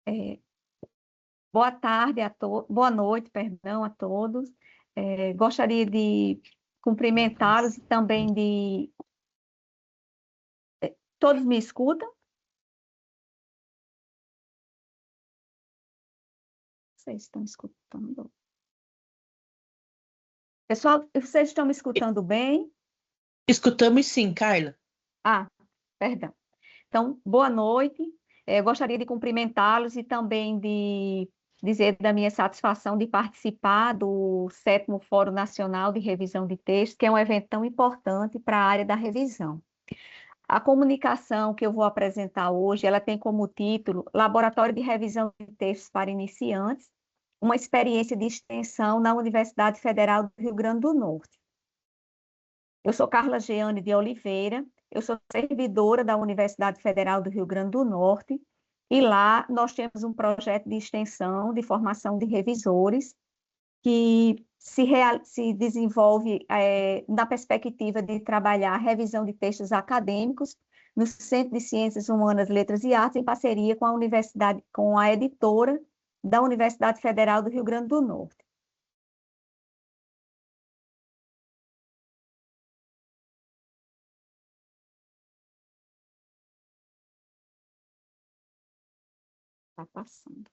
É, boa tarde boa noite, perdão, a todos. Gostaria de cumprimentá-los e também de... Todos me escutam? Vocês estão escutando? Pessoal, vocês estão me escutando bem? Escutamos sim, Carla. Ah, perdão. Então, boa noite. Gostaria de cumprimentá-los e também de dizer da minha satisfação de participar do 7º Fórum Nacional de Revisão de Textos, que é um evento tão importante para a área da revisão. A comunicação que eu vou apresentar hoje, ela tem como título Laboratório de Revisão de Textos para Iniciantes, uma experiência de extensão na Universidade Federal do Rio Grande do Norte. Eu sou Carla Jeane de Oliveira, eu sou servidora da Universidade Federal do Rio Grande do Norte, e lá nós temos um projeto de extensão de formação de revisores que se desenvolve na perspectiva de trabalhar a revisão de textos acadêmicos no Centro de Ciências Humanas, Letras e Artes, em parceria com a universidade, com a editora da Universidade Federal do Rio Grande do Norte. Está passando.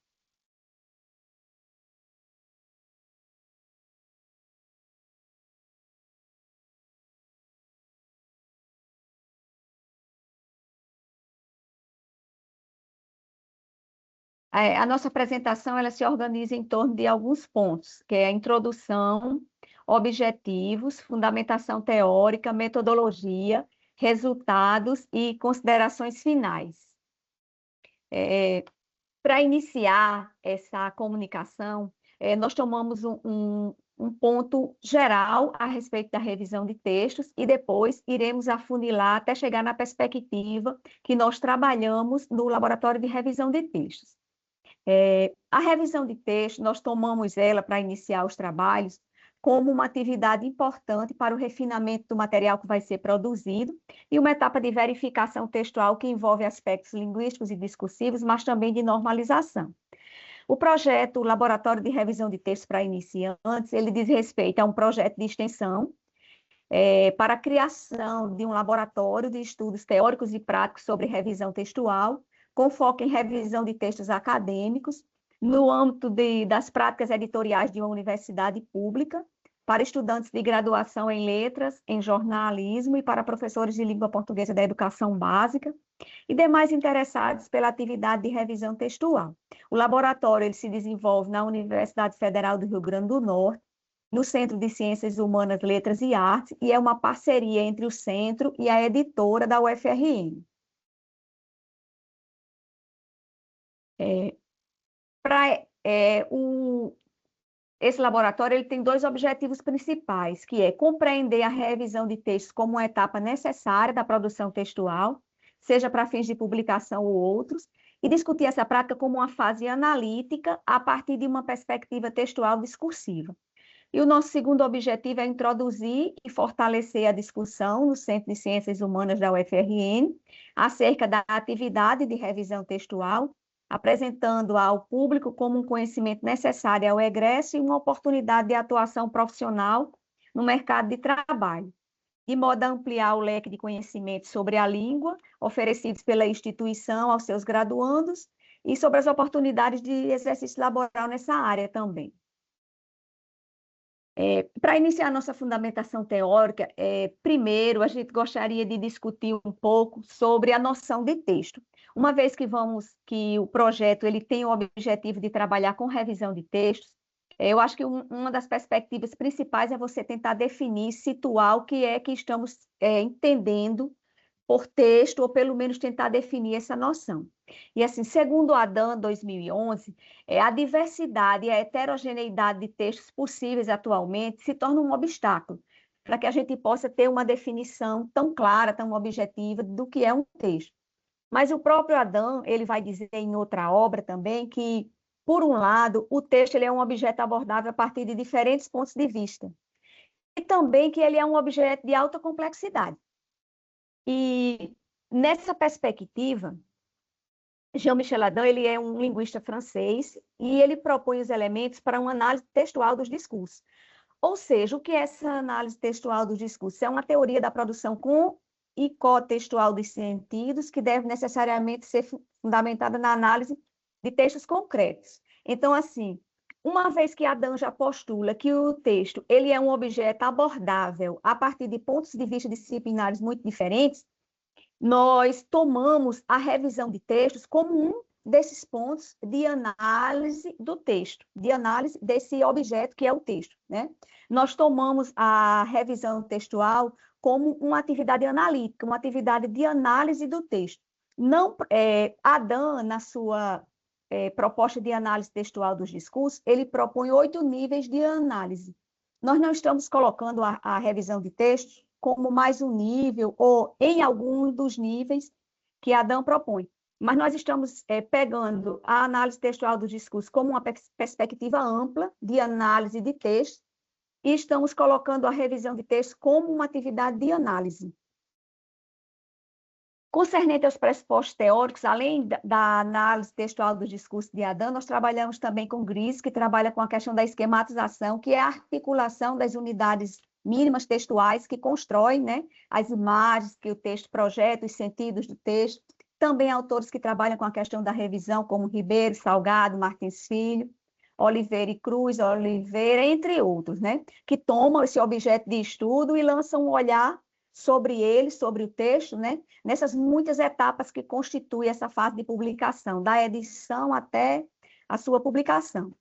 A nossa apresentação ela se organiza em torno de alguns pontos, que é a introdução, objetivos, fundamentação teórica, metodologia, resultados e considerações finais. Para iniciar essa comunicação, nós tomamos um ponto geral a respeito da revisão de textos e depois iremos afunilar até chegar na perspectiva que nós trabalhamos no Laboratório de Revisão de Textos. A revisão de texto, nós tomamos ela para iniciar os trabalhos como uma atividade importante para o refinamento do material que vai ser produzido e uma etapa de verificação textual que envolve aspectos linguísticos e discursivos, mas também de normalização. O projeto Laboratório de Revisão de Textos para Iniciantes, ele diz respeito a um projeto de extensão para a criação de um laboratório de estudos teóricos e práticos sobre revisão textual, com foco em revisão de textos acadêmicos, no âmbito das práticas editoriais de uma universidade pública, para estudantes de graduação em letras, em jornalismo e para professores de língua portuguesa da educação básica e demais interessados pela atividade de revisão textual. O laboratório ele se desenvolve na Universidade Federal do Rio Grande do Norte, no Centro de Ciências Humanas, Letras e Artes, e é uma parceria entre o centro e a editora da UFRN. Esse laboratório ele tem dois objetivos principais, que é compreender a revisão de textos como uma etapa necessária da produção textual, seja para fins de publicação ou outros, e discutir essa prática como uma fase analítica a partir de uma perspectiva textual discursiva. E o nosso segundo objetivo é introduzir e fortalecer a discussão no Centro de Ciências Humanas da UFRN acerca da atividade de revisão textual, apresentando ao público como um conhecimento necessário ao egresso e uma oportunidade de atuação profissional no mercado de trabalho, de modo a ampliar o leque de conhecimentos sobre a língua oferecidos pela instituição aos seus graduandos e sobre as oportunidades de exercício laboral nessa área também. Para iniciar a nossa fundamentação teórica, primeiro a gente gostaria de discutir um pouco sobre a noção de texto. Uma vez que o projeto ele tem o objetivo de trabalhar com revisão de textos, eu acho que uma das perspectivas principais é você tentar definir, situar o que é que estamos entendendo por texto, ou pelo menos tentar definir essa noção. E assim, segundo a ADAM 2011, a diversidade e a heterogeneidade de textos possíveis atualmente se torna um obstáculo para que a gente possa ter uma definição tão clara, tão objetiva do que é um texto. Mas o próprio Adão, ele vai dizer em outra obra também que, por um lado, o texto ele é um objeto abordável a partir de diferentes pontos de vista, e também que ele é um objeto de alta complexidade. E nessa perspectiva, Jean-Michel Adam, ele é um linguista francês e ele propõe os elementos para uma análise textual dos discursos. Ou seja, o que é essa análise textual dos discursos? É uma teoria da produção com e cotextual dos sentidos que deve necessariamente ser fundamentada na análise de textos concretos. Então, assim, uma vez que Adam já postula que o texto ele é um objeto abordável a partir de pontos de vista disciplinares muito diferentes, nós tomamos a revisão de textos como um desses pontos de análise do texto, de análise desse objeto que é o texto, né? Nós tomamos a revisão textual como uma atividade analítica, uma atividade de análise do texto. Não, Adam, na sua proposta de análise textual dos discursos, ele propõe 8 níveis de análise. Nós não estamos colocando a revisão de textos como mais um nível, ou em algum dos níveis que Adam propõe. Mas nós estamos pegando a análise textual do discurso como uma perspectiva ampla de análise de texto e estamos colocando a revisão de texto como uma atividade de análise. Concernente aos pressupostos teóricos, além da análise textual do discurso de Adam, nós trabalhamos também com Gris, que trabalha com a questão da esquematização, que é a articulação das unidades mínimas textuais que constroem, né, as imagens que o texto projeta, os sentidos do texto. Também autores que trabalham com a questão da revisão, como Ribeiro, Salgado, Martins Filho, Oliveira e Cruz, Oliveira, entre outros, né, que tomam esse objeto de estudo e lançam um olhar sobre ele, sobre o texto, né, nessas muitas etapas que constituem essa fase de publicação, da edição até a sua publicação.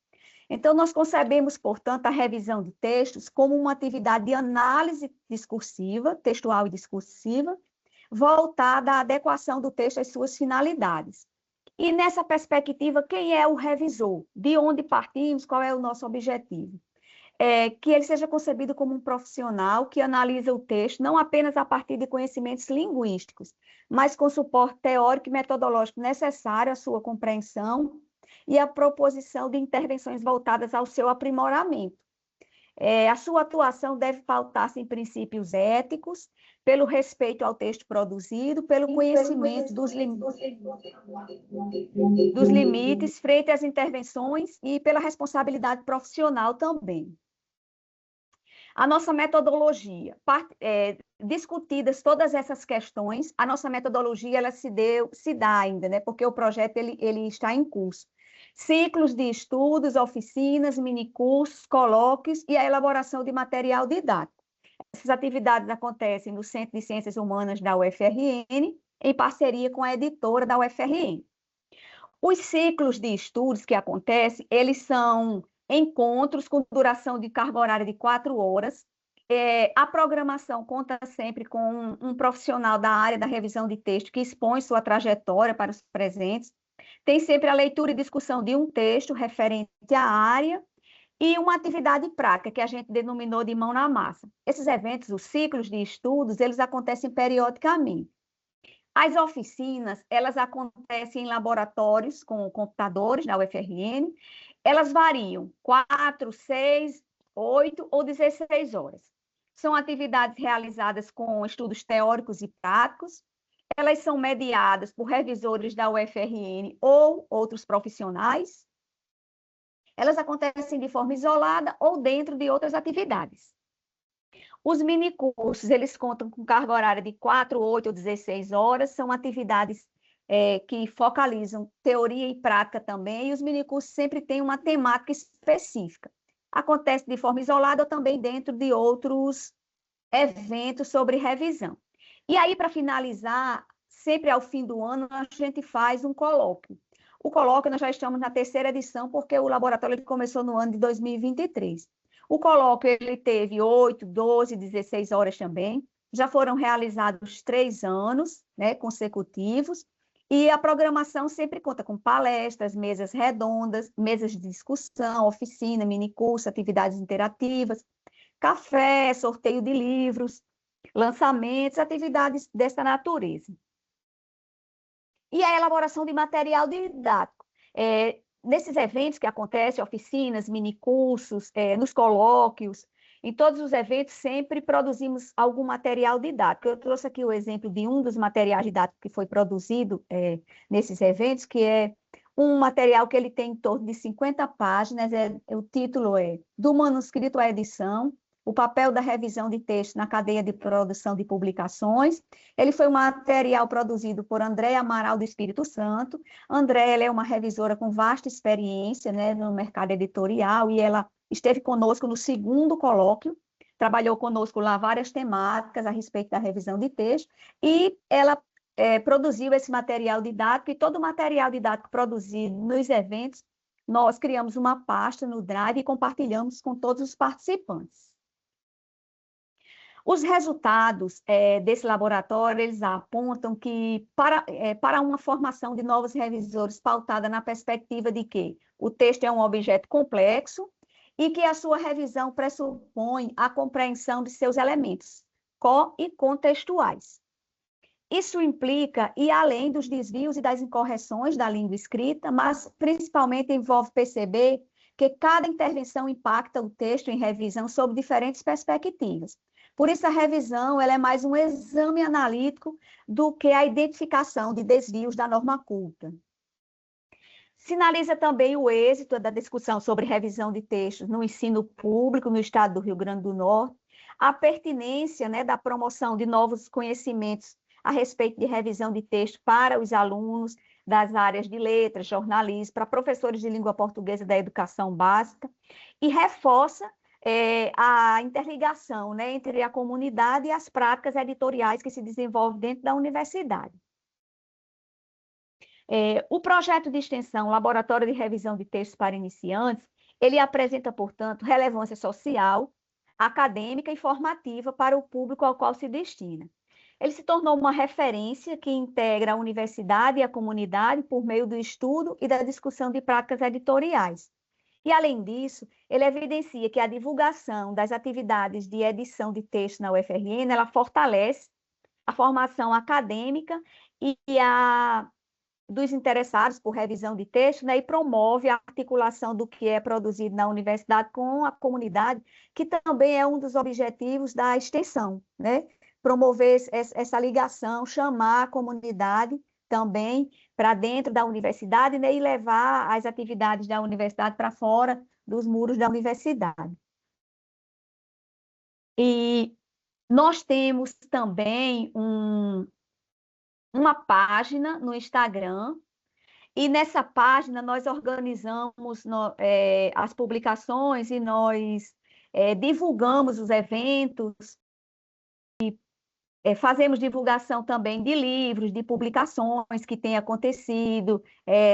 Então, nós concebemos, portanto, a revisão de textos como uma atividade de análise discursiva, textual e discursiva, voltada à adequação do texto às suas finalidades. E nessa perspectiva, quem é o revisor? De onde partimos? Qual é o nosso objetivo? Que ele seja concebido como um profissional que analisa o texto não apenas a partir de conhecimentos linguísticos, mas com suporte teórico e metodológico necessário à sua compreensão e à proposição de intervenções voltadas ao seu aprimoramento. A sua atuação deve pautar-se em princípios éticos, pelo respeito ao texto produzido, pelo conhecimento dos limites frente às intervenções e pela responsabilidade profissional também. A nossa metodologia, discutidas todas essas questões, a nossa metodologia ela se dá ainda, né? Porque o projeto ele está em curso. Ciclos de estudos, oficinas, minicursos, colóquios e a elaboração de material didático. Essas atividades acontecem no Centro de Ciências Humanas da UFRN, em parceria com a editora da UFRN. Os ciclos de estudos que acontecem, eles são encontros com duração de carga horária de 4 horas. A programação conta sempre com um profissional da área da revisão de texto que expõe sua trajetória para os presentes. Tem sempre a leitura e discussão de um texto referente à área e uma atividade prática, que a gente denominou de mão na massa. Esses eventos, os ciclos de estudos, eles acontecem periodicamente. As oficinas, elas acontecem em laboratórios com computadores na UFRN, elas variam 4, 6, 8 ou 16 horas. São atividades realizadas com estudos teóricos e práticos, elas são mediadas por revisores da UFRN ou outros profissionais, elas acontecem de forma isolada ou dentro de outras atividades. Os minicursos, eles contam com carga horária de 4, 8 ou 16 horas, são atividades que focalizam teoria e prática também, e os minicursos sempre têm uma temática específica. Acontece de forma isolada ou também dentro de outros eventos sobre revisão. E aí, para finalizar, sempre ao fim do ano, a gente faz um colóquio. O colóquio, nós já estamos na 3ª edição, porque o laboratório começou no ano de 2023. O colóquio, ele teve 8, 12, 16 horas também. Já foram realizados 3 anos, né, consecutivos. E a programação sempre conta com palestras, mesas redondas, mesas de discussão, oficina, minicurso, atividades interativas, café, sorteio de livros, lançamentos, atividades dessa natureza. E a elaboração de material didático. Nesses eventos que acontecem, oficinas, minicursos, nos colóquios, Em todos os eventos, sempre produzimos algum material didático. Eu trouxe aqui o exemplo de um dos materiais didáticos que foi produzido nesses eventos, que é um material que ele tem em torno de 50 páginas, o título é Do Manuscrito à Edição, o papel da revisão de texto na cadeia de produção de publicações. Ele foi um material produzido por Andréa Amaral do Espírito Santo. Andréa, ela é uma revisora com vasta experiência, né, no mercado editorial, e ela esteve conosco no segundo colóquio, trabalhou conosco lá várias temáticas a respeito da revisão de texto, e ela produziu esse material didático, e todo o material didático produzido nos eventos, nós criamos uma pasta no Drive e compartilhamos com todos os participantes. Os resultados desse laboratório, eles apontam que para uma formação de novos revisores pautada na perspectiva de que o texto é um objeto complexo e que a sua revisão pressupõe a compreensão de seus elementos e contextuais. Isso implica ir além dos desvios e das incorreções da língua escrita, mas principalmente envolve perceber que cada intervenção impacta o texto em revisão sob diferentes perspectivas. Por isso, a revisão ela é mais um exame analítico do que a identificação de desvios da norma culta. Sinaliza também o êxito da discussão sobre revisão de textos no ensino público no estado do Rio Grande do Norte, a pertinência, né, da promoção de novos conhecimentos a respeito de revisão de texto para os alunos das áreas de letras, jornalismo, para professores de língua portuguesa da educação básica, e reforça a interligação, né, entre a comunidade e as práticas editoriais que se desenvolvem dentro da universidade. O projeto de extensão Laboratório de Revisão de Textos para Iniciantes, ele apresenta, portanto, relevância social, acadêmica e formativa para o público ao qual se destina. Ele se tornou uma referência que integra a universidade e a comunidade por meio do estudo e da discussão de práticas editoriais. E, além disso, ele evidencia que a divulgação das atividades de edição de texto na UFRN, ela fortalece a formação acadêmica e dos interessados por revisão de texto, né, e promove a articulação do que é produzido na universidade com a comunidade, que também é um dos objetivos da extensão, né? Promover essa ligação, chamar a comunidade também para dentro da universidade, né, e levar as atividades da universidade para fora dos muros da universidade. E nós temos também uma página no Instagram, e nessa página nós organizamos as publicações e nós divulgamos os eventos, fazemos divulgação também de livros, de publicações que têm acontecido,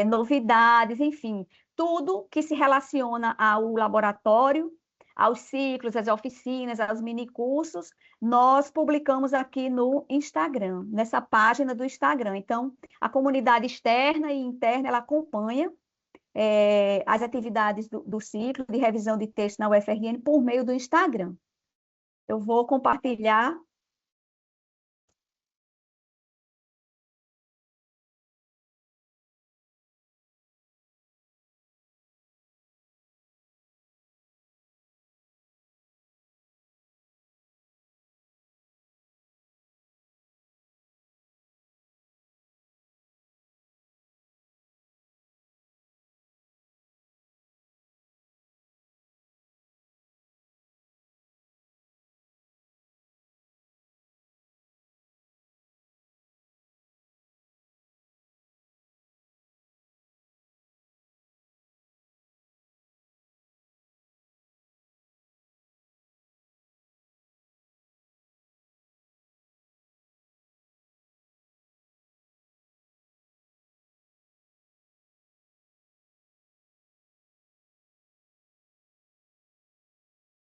novidades, enfim, tudo que se relaciona ao laboratório, aos ciclos, às oficinas, aos minicursos, nós publicamos aqui no Instagram, nessa página do Instagram. Então, a comunidade externa e interna, ela acompanha as atividades do ciclo de revisão de texto na UFRN por meio do Instagram. Eu vou compartilhar.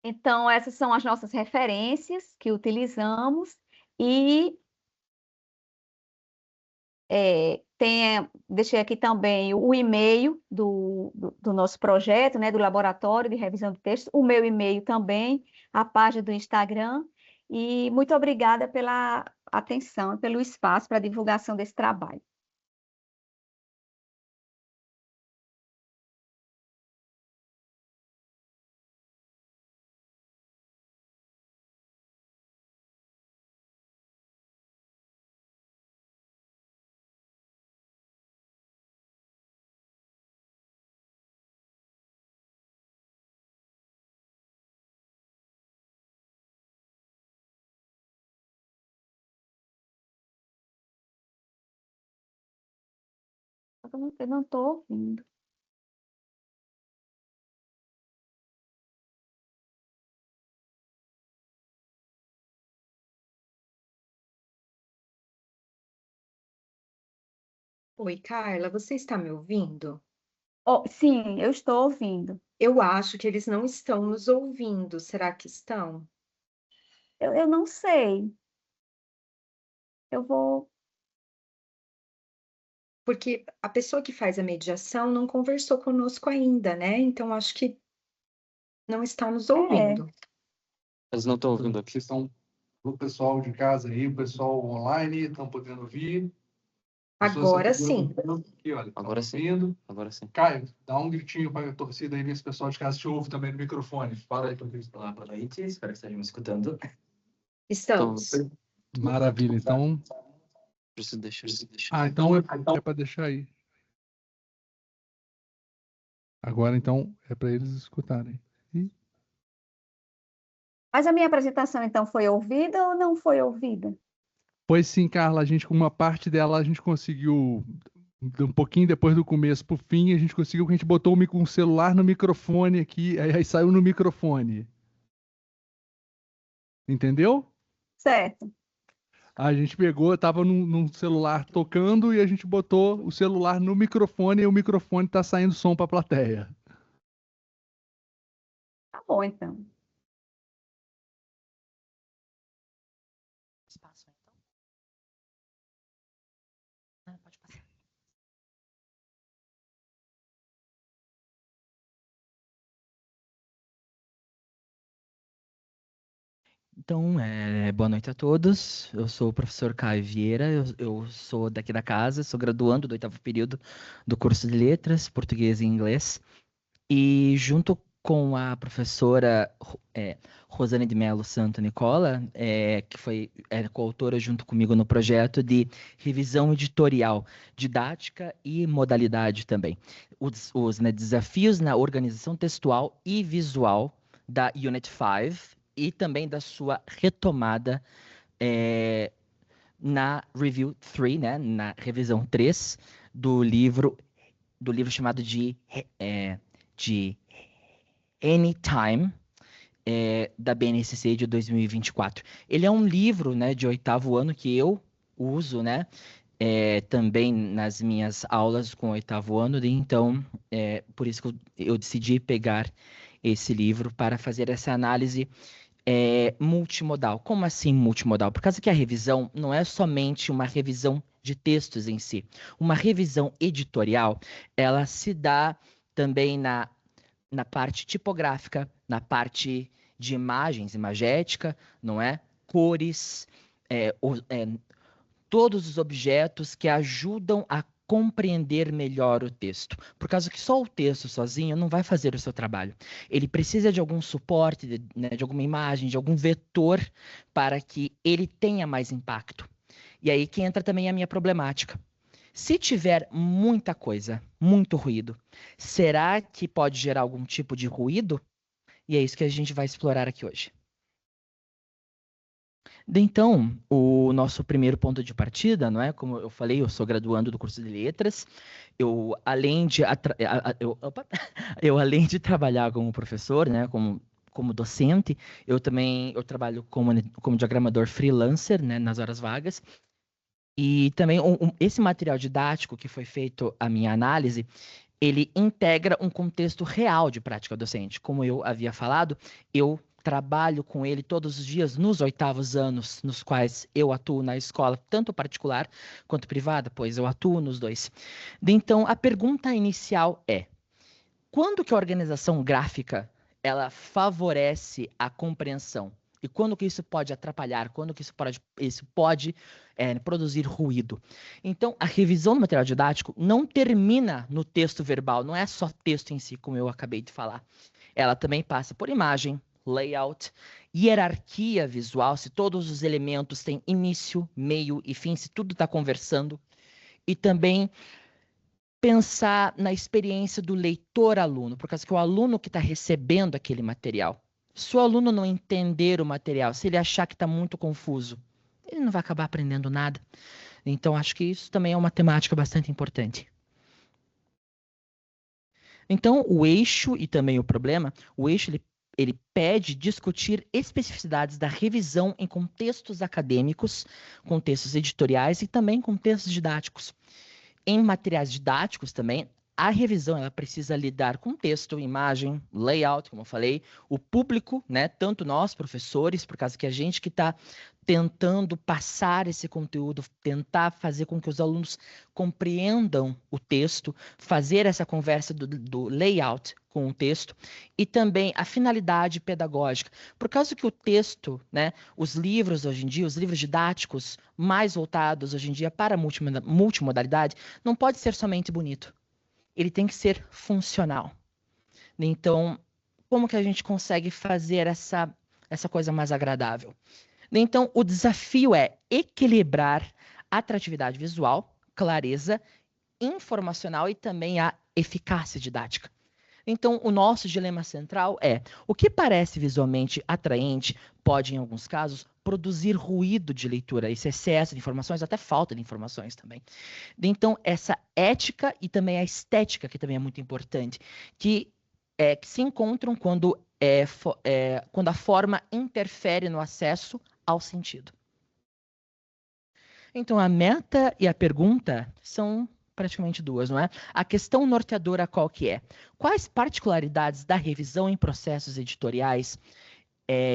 Então, essas são as nossas referências que utilizamos e deixei aqui também o e-mail do nosso projeto, né, do Laboratório de Revisão de Textos, o meu e-mail também, a página do Instagram, e muito obrigada pela atenção e pelo espaço para a divulgação desse trabalho. Eu não estou ouvindo. Oi, Carla, você está me ouvindo? Oh, sim, eu estou ouvindo. Eu acho que eles não estão nos ouvindo. Será que estão? Eu não sei. Eu vou. Porque a pessoa que faz a mediação não conversou conosco ainda, né? Então acho que não estão nos É, ouvindo. Eles não estão ouvindo aqui. Vocês estão, o pessoal de casa aí, o pessoal online, estão podendo ouvir. Pessoas Agora estão sim. ouvindo aqui, olha, estão Agora sim. ouvindo. Agora sim. Caio, dá um gritinho para a torcida aí, ver se o pessoal de casa te ouve também no microfone. Fala aí para eles. Olá, boa noite. Espero que estejam me escutando. Estamos. Maravilha, então. Preciso deixar. Então é para deixar aí. Agora então é para eles escutarem. mas a minha apresentação, então, foi ouvida ou não foi ouvida? Pois sim, Carla, a gente com uma parte dela a gente conseguiu um pouquinho depois do começo pro fim, a gente conseguiu que a gente botou um celular no microfone aqui, aí saiu no microfone. Entendeu? Certo. A gente pegou, tava num celular tocando e a gente botou o celular no microfone e o microfone tá saindo som para a plateia. Tá bom, então. Espaço, então. Pode passar. Então, boa noite a todos. Eu sou o professor Caio Vieira, eu sou daqui da casa, sou graduando do 8º período do curso de Letras, Português e Inglês. E junto com a professora Rosane de Mello Santo Nicola, que foi coautora junto comigo no projeto de revisão editorial, didática e modalidade também. Os desafios na organização textual e visual da Unit 5 e também da sua retomada na Review 3, né, na revisão 3 do livro chamado de Anytime, da BNCC de 2024. Ele é um livro, né, de 8º ano que eu uso, né, também nas minhas aulas com 8º ano, então por isso que eu decidi pegar esse livro para fazer essa análise multimodal. Como assim multimodal? Por causa que a revisão não é somente uma revisão de textos em si. Uma revisão editorial, ela se dá também na parte tipográfica, na parte de imagens, imagética, não é? Cores, todos os objetos que ajudam a compreender melhor o texto. Por causa que só o texto sozinho não vai fazer o seu trabalho. Ele precisa de algum suporte, de alguma imagem, de algum vetor para que ele tenha mais impacto. E aí que entra também a minha problemática. Se tiver muita coisa, muito ruído, será que pode gerar algum tipo de ruído? E é isso que a gente vai explorar aqui hoje. Então, o nosso primeiro ponto de partida, não é? Como eu falei, eu sou graduando do curso de Letras. Eu, além de, eu, além de trabalhar como professor, né, como docente, eu trabalho como diagramador freelancer, né, nas horas vagas. E também esse material didático que foi feito a minha análise, ele integra um contexto real de prática docente. Como eu havia falado, eu trabalho com ele todos os dias nos 8º anos, nos quais eu atuo na escola, tanto particular quanto privada, pois eu atuo nos dois. Então, a pergunta inicial é: quando que a organização gráfica ela favorece a compreensão? E quando que isso pode atrapalhar? Quando que isso pode produzir ruído? Então, a revisão do material didático não termina no texto verbal, não é só texto em si, como eu acabei de falar. Ela também passa por imagem, layout, hierarquia visual, se todos os elementos têm início, meio e fim, se tudo está conversando. E também pensar na experiência do leitor-aluno, por causa que o aluno que está recebendo aquele material, se o aluno não entender o material, se ele achar que está muito confuso, ele não vai acabar aprendendo nada. Então, acho que isso também é uma temática bastante importante. Então, o eixo e também o problema, o eixo ele pede discutir especificidades da revisão em contextos acadêmicos, contextos editoriais e também contextos didáticos. Em materiais didáticos também, a revisão ela precisa lidar com texto, imagem, layout, como eu falei, o público, né, tanto nós, professores, por causa que a gente que está tentando passar esse conteúdo, tentar fazer com que os alunos compreendam o texto, fazer essa conversa do layout com o texto, e também a finalidade pedagógica. Por causa que o texto, né, os livros hoje em dia, os livros didáticos mais voltados hoje em dia para a multimodalidade, não pode ser somente bonito. Ele tem que ser funcional. Então, como que a gente consegue fazer essa coisa mais agradável? Então, o desafio é equilibrar a atratividade visual, clareza, informacional e também a eficácia didática. Então, o nosso dilema central é: o que parece visualmente atraente pode, em alguns casos, produzir ruído de leitura, esse excesso de informações, até falta de informações também. Então, essa ética e também a estética, que também é muito importante, que se encontram quando a forma interfere no acesso ao sentido. Então, a meta e a pergunta são praticamente duas, não é? A questão norteadora qual que é? Quais particularidades da revisão em processos editoriais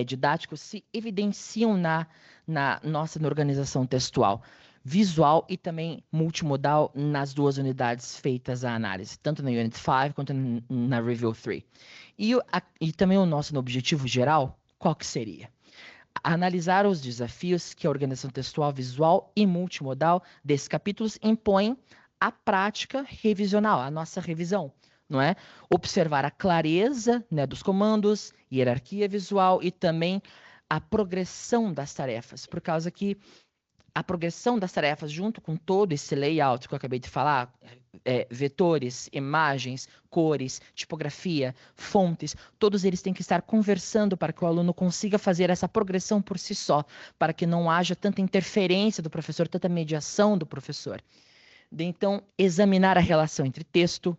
didáticos se evidenciam na organização textual, visual e também multimodal nas duas unidades feitas a análise, tanto na Unit 5 quanto na Review 3. E também o nosso objetivo geral, qual que seria? Analisar os desafios que a organização textual, visual e multimodal desses capítulos impõem à prática revisional, a nossa revisão, não é? Observar a clareza, né, dos comandos, hierarquia visual e também a progressão das tarefas, por causa que a progressão das tarefas junto com todo esse layout que eu acabei de falar, vetores, imagens, cores, tipografia, fontes, todos eles têm que estar conversando para que o aluno consiga fazer essa progressão por si só, para que não haja tanta interferência do professor, tanta mediação do professor. Então, examinar a relação entre o texto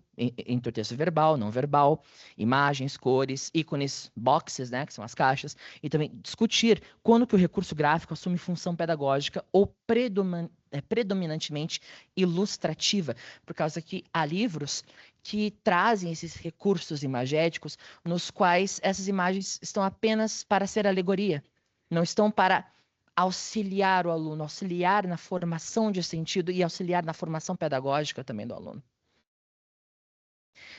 verbal, não verbal, imagens, cores, ícones, boxes, né, que são as caixas, e também discutir quando que o recurso gráfico assume função pedagógica ou predominantemente ilustrativa, por causa que há livros que trazem esses recursos imagéticos nos quais essas imagens estão apenas para ser alegoria, não estão para auxiliar o aluno, auxiliar na formação de sentido e auxiliar na formação pedagógica também do aluno.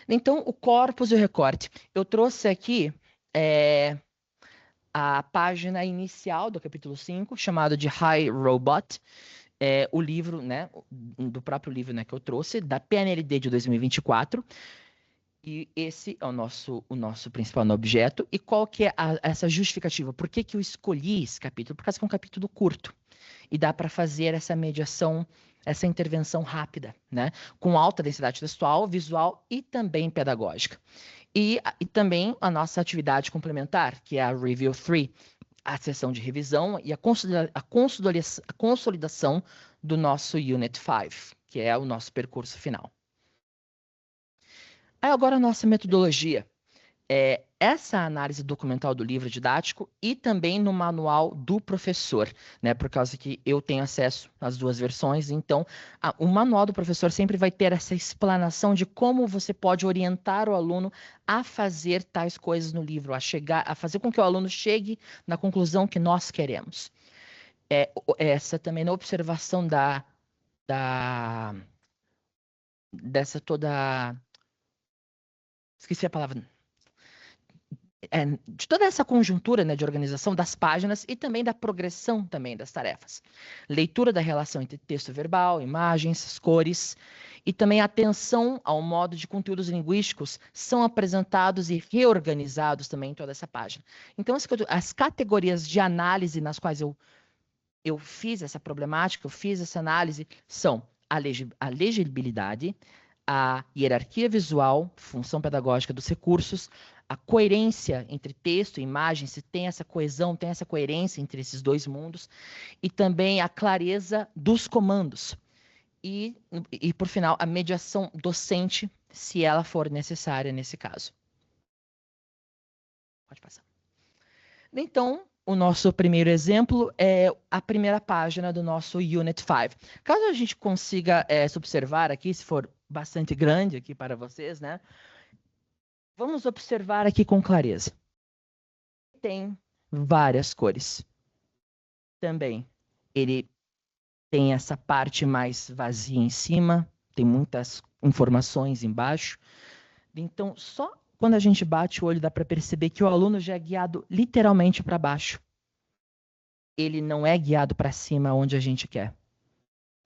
Então, o corpus e o recorte. Eu trouxe aqui a página inicial do capítulo 5, chamado de High Robot, o livro, né, do próprio livro, né, que eu trouxe, da PNLD de 2024, e esse é o nosso principal objeto. E qual que é essa justificativa? Por que eu escolhi esse capítulo? Por causa que é um capítulo curto. E dá para fazer essa mediação, essa intervenção rápida, né? Com alta densidade textual, visual e também pedagógica. E também a nossa atividade complementar, que é a Review 3, a sessão de revisão e a consolidação do nosso Unit 5, que é o nosso percurso final. Agora a nossa metodologia. Essa análise documental do livro didático e também no manual do professor, né? Por causa que eu tenho acesso às duas versões, então o manual do professor sempre vai ter essa explanação de como você pode orientar o aluno a fazer tais coisas no livro, a fazer com que o aluno chegue na conclusão que nós queremos. Essa também na observação dessa toda... Esqueci a palavra. De toda essa conjuntura, né, de organização das páginas e também da progressão também das tarefas. Leitura da relação entre texto verbal, imagens, cores e também atenção ao modo de conteúdos linguísticos são apresentados e reorganizados também em toda essa página. Então, as categorias de análise nas quais eu fiz essa problemática, eu fiz essa análise, são a legibilidade, a hierarquia visual, função pedagógica dos recursos, a coerência entre texto e imagem, se tem essa coesão, tem essa coerência entre esses dois mundos, e também a clareza dos comandos. E por final, a mediação docente se ela for necessária nesse caso. Pode passar. Então, o nosso primeiro exemplo é a primeira página do nosso Unit 5. Caso a gente consiga se observar aqui, se for bastante grande aqui para vocês, né? Vamos observar aqui com clareza. Tem várias cores. Também, ele tem essa parte mais vazia em cima, tem muitas informações embaixo. Então, só quando a gente bate o olho, dá para perceber que o aluno já é guiado literalmente para baixo. Ele não é guiado para cima onde a gente quer.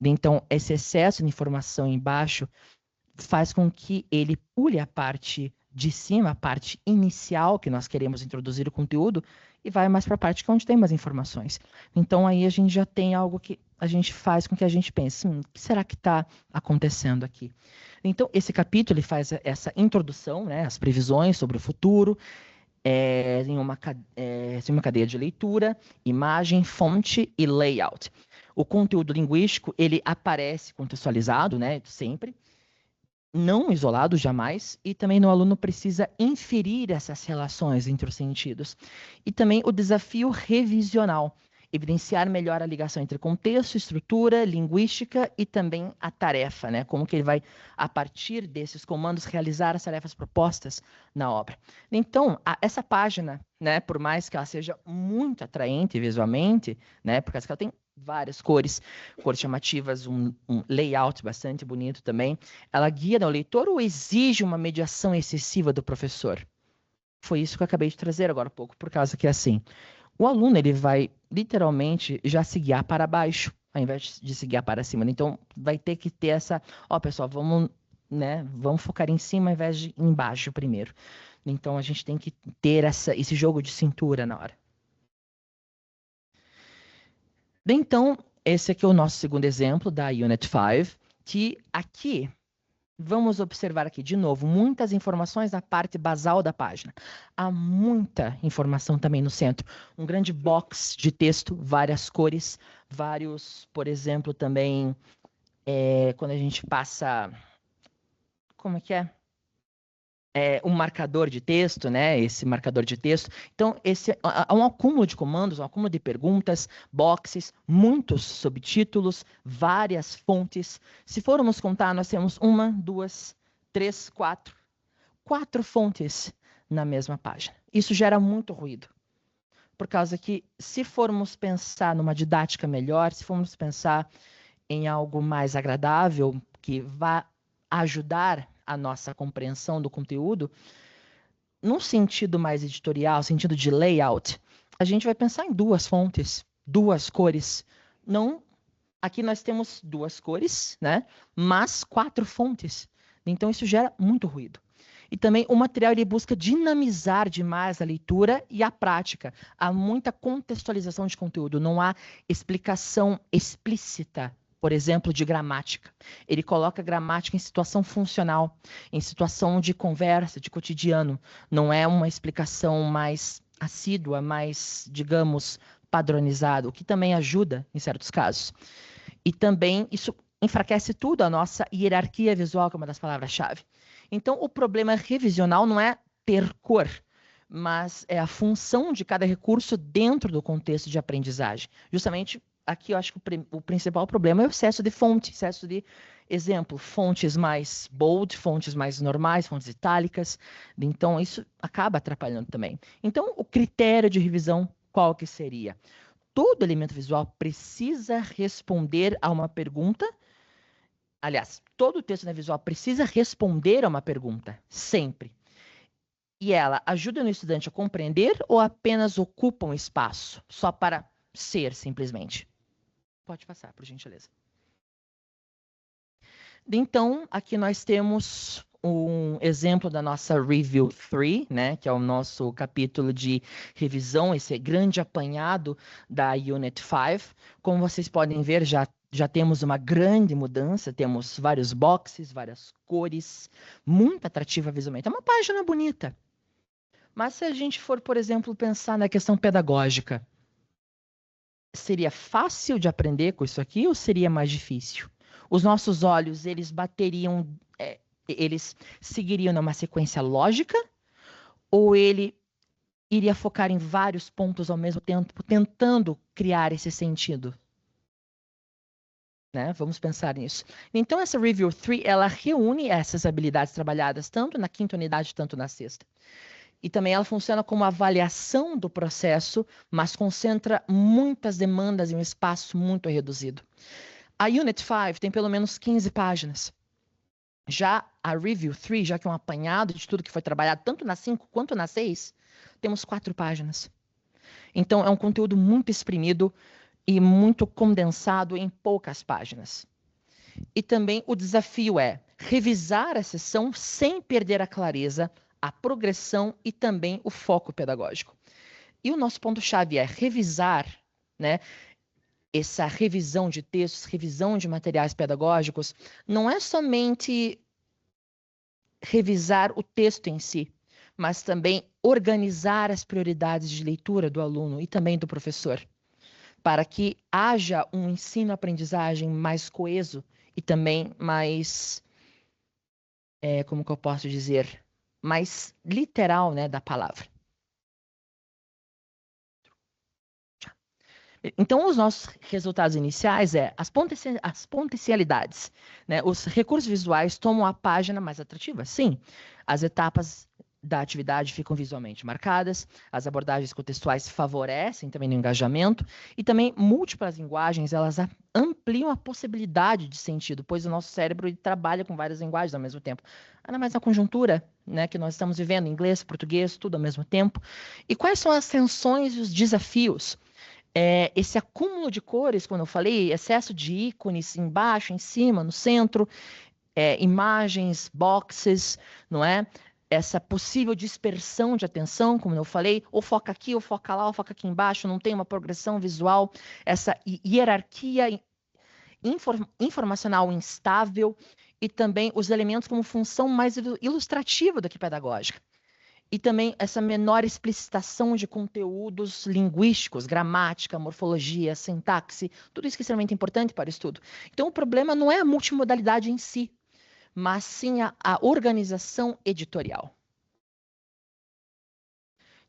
Então, esse excesso de informação embaixo faz com que ele pule a parte de cima, a parte inicial que nós queremos introduzir o conteúdo, e vai mais para a parte que é onde tem mais informações. Então, aí a gente já tem algo que a gente faz com que a gente pense, o que será que está acontecendo aqui? Então, esse capítulo ele faz essa introdução, né, as previsões sobre o futuro, em uma cadeia de leitura, imagem, fonte e layout. O conteúdo linguístico, ele aparece contextualizado, né, sempre, não isolado jamais, e também o aluno precisa inferir essas relações entre os sentidos. E também o desafio revisional, evidenciar melhor a ligação entre contexto, estrutura, linguística e também a tarefa, né? Como que ele vai, a partir desses comandos, realizar as tarefas propostas na obra. Então, essa página, né, por mais que ela seja muito atraente visualmente, né, por causa que ela tem várias cores chamativas, um layout bastante bonito também, ela guia o leitor ou exige uma mediação excessiva do professor? Foi isso que eu acabei de trazer agora há pouco, por causa que assim, o aluno ele vai literalmente já se guiar para baixo, ao invés de se guiar para cima. Então, vai ter que ter essa, pessoal, vamos focar em cima ao invés de embaixo primeiro. Então, a gente tem que ter esse jogo de cintura na hora. Então, esse aqui é o nosso segundo exemplo da Unit 5, que aqui, vamos observar aqui de novo, muitas informações na parte basal da página. Há muita informação também no centro. Um grande box de texto, várias cores, por exemplo, também, quando a gente passa, como é que é? Um marcador de texto, né? Esse marcador de texto. Então, há um acúmulo de comandos, um acúmulo de perguntas, boxes, muitos subtítulos, várias fontes. Se formos contar, nós temos 1, 2, 3, 4. 4 fontes na mesma página. Isso gera muito ruído. Por causa que, se formos pensar numa didática melhor, se formos pensar em algo mais agradável, que vá ajudar a nossa compreensão do conteúdo, num sentido mais editorial, sentido de layout, a gente vai pensar em 2 fontes, 2 cores. Não, aqui nós temos 2 cores, né? Mas 4 fontes. Então, isso gera muito ruído. E também o material ele busca dinamizar demais a leitura e a prática. Há muita contextualização de conteúdo, não há explicação explícita, por exemplo, de gramática. Ele coloca a gramática em situação funcional, em situação de conversa, de cotidiano. Não é uma explicação mais assídua, mais, digamos, padronizada, o que também ajuda em certos casos. E também isso enfraquece tudo, a nossa hierarquia visual, que é uma das palavras-chave. Então, o problema revisional não é ter cor, mas é a função de cada recurso dentro do contexto de aprendizagem. Justamente aqui eu acho que o principal problema é o excesso de fonte, excesso de exemplo, fontes mais bold, fontes mais normais, fontes itálicas. Então, isso acaba atrapalhando também. Então, o critério de revisão, qual que seria? Todo elemento visual precisa responder a uma pergunta. Aliás, todo texto visual precisa responder a uma pergunta, sempre. E ela ajuda o estudante a compreender ou apenas ocupa um espaço, só para ser, simplesmente? Pode passar, por gentileza. Então, aqui nós temos um exemplo da nossa Review 3, né, que é o nosso capítulo de revisão, esse grande apanhado da Unit 5. Como vocês podem ver, já temos uma grande mudança, temos vários boxes, várias cores, muito atrativa visualmente. É uma página bonita. Mas se a gente for, por exemplo, pensar na questão pedagógica, seria fácil de aprender com isso aqui ou seria mais difícil? Os nossos olhos, eles bateriam Eles seguiriam numa sequência lógica ou ele iria focar em vários pontos ao mesmo tempo, tentando criar esse sentido? Né? Vamos pensar nisso. Então, essa Review 3, ela reúne essas habilidades trabalhadas tanto na quinta unidade, tanto na sexta. E também ela funciona como avaliação do processo, mas concentra muitas demandas em um espaço muito reduzido. A Unit 5 tem pelo menos 15 páginas. Já a Review 3, já que é um apanhado de tudo que foi trabalhado, tanto na 5 quanto na 6, temos 4 páginas. Então, é um conteúdo muito exprimido e muito condensado em poucas páginas. E também o desafio é revisar a sessão sem perder a clareza, a progressão e também o foco pedagógico. E o nosso ponto-chave é revisar, né? Essa revisão de textos, revisão de materiais pedagógicos, não é somente revisar o texto em si, mas também organizar as prioridades de leitura do aluno e também do professor, para que haja um ensino-aprendizagem mais coeso e também mais, como que eu posso dizer, mais literal, né, da palavra. Então, os nossos resultados iniciais as potencialidades, né? Os recursos visuais tomam a página mais atrativa. Sim, as etapas da atividade ficam visualmente marcadas, as abordagens contextuais favorecem também no engajamento e também múltiplas linguagens, elas ampliam a possibilidade de sentido, pois o nosso cérebro ele trabalha com várias linguagens ao mesmo tempo. Ainda mais na conjuntura, né, que nós estamos vivendo, inglês, português, tudo ao mesmo tempo. E quais são as tensões e os desafios? Esse acúmulo de cores, como eu falei, excesso de ícones embaixo, em cima, no centro, imagens, boxes, não é? Essa possível dispersão de atenção, como eu falei, ou foca aqui, ou foca lá, ou foca aqui embaixo, não tem uma progressão visual, essa hierarquia informacional instável e também os elementos como função mais ilustrativa do que pedagógica. E também essa menor explicitação de conteúdos linguísticos, gramática, morfologia, sintaxe, tudo isso que é extremamente importante para o estudo. Então, o problema não é a multimodalidade em si, mas sim a organização editorial.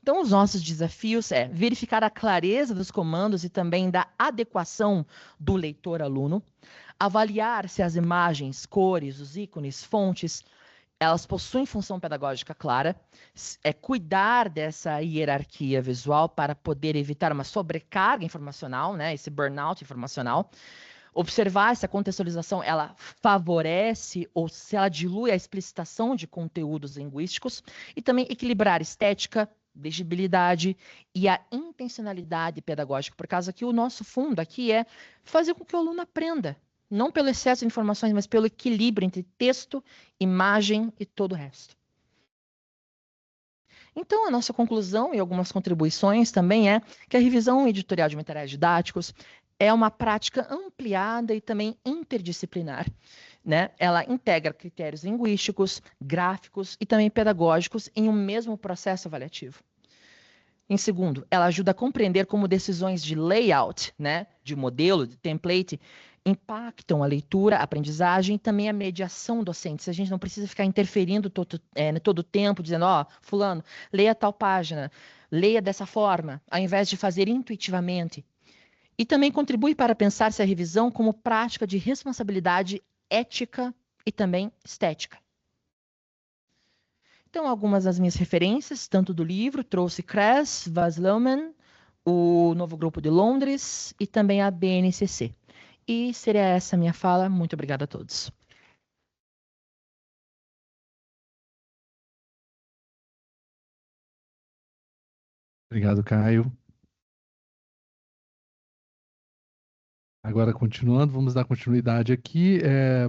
Então, os nossos desafios é verificar a clareza dos comandos e também da adequação do leitor-aluno, avaliar se as imagens, cores, os ícones, fontes, elas possuem função pedagógica clara, cuidar dessa hierarquia visual para poder evitar uma sobrecarga informacional, né, esse burnout informacional, observar se a contextualização ela favorece ou se ela dilui a explicitação de conteúdos linguísticos e também equilibrar estética, legibilidade e a intencionalidade pedagógica, por causa que o nosso fundo aqui é fazer com que o aluno aprenda, não pelo excesso de informações, mas pelo equilíbrio entre texto, imagem e todo o resto. Então, a nossa conclusão e algumas contribuições também é que a revisão editorial de materiais didáticos é uma prática ampliada e também interdisciplinar, né? Ela integra critérios linguísticos, gráficos e também pedagógicos em um mesmo processo avaliativo. Em segundo, ela ajuda a compreender como decisões de layout, né, de modelo, de template, impactam a leitura, a aprendizagem e também a mediação docente. Se a gente não precisa ficar interferindo todo o tempo, dizendo, fulano, leia tal página, leia dessa forma, ao invés de fazer intuitivamente. E também contribui para pensar-se a revisão como prática de responsabilidade ética e também estética. Então, algumas das minhas referências, tanto do livro, trouxe Kress, Vasloman, o Novo Grupo de Londres e também a BNCC. E seria essa a minha fala. Muito obrigada a todos. Obrigado, Caio. Agora, continuando, vamos dar continuidade aqui.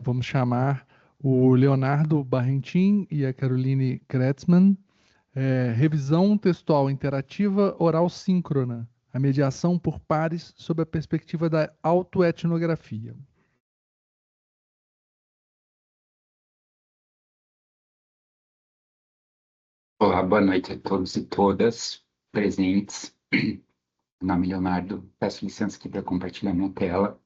Vamos chamar o Leonardo Barrentin e a Caroline Kretzmann. Revisão textual interativa oral síncrona. A mediação por pares sob a perspectiva da autoetnografia. Olá, boa noite a todos e todas presentes. Meu nome é Leonardo, peço licença aqui para compartilhar minha tela.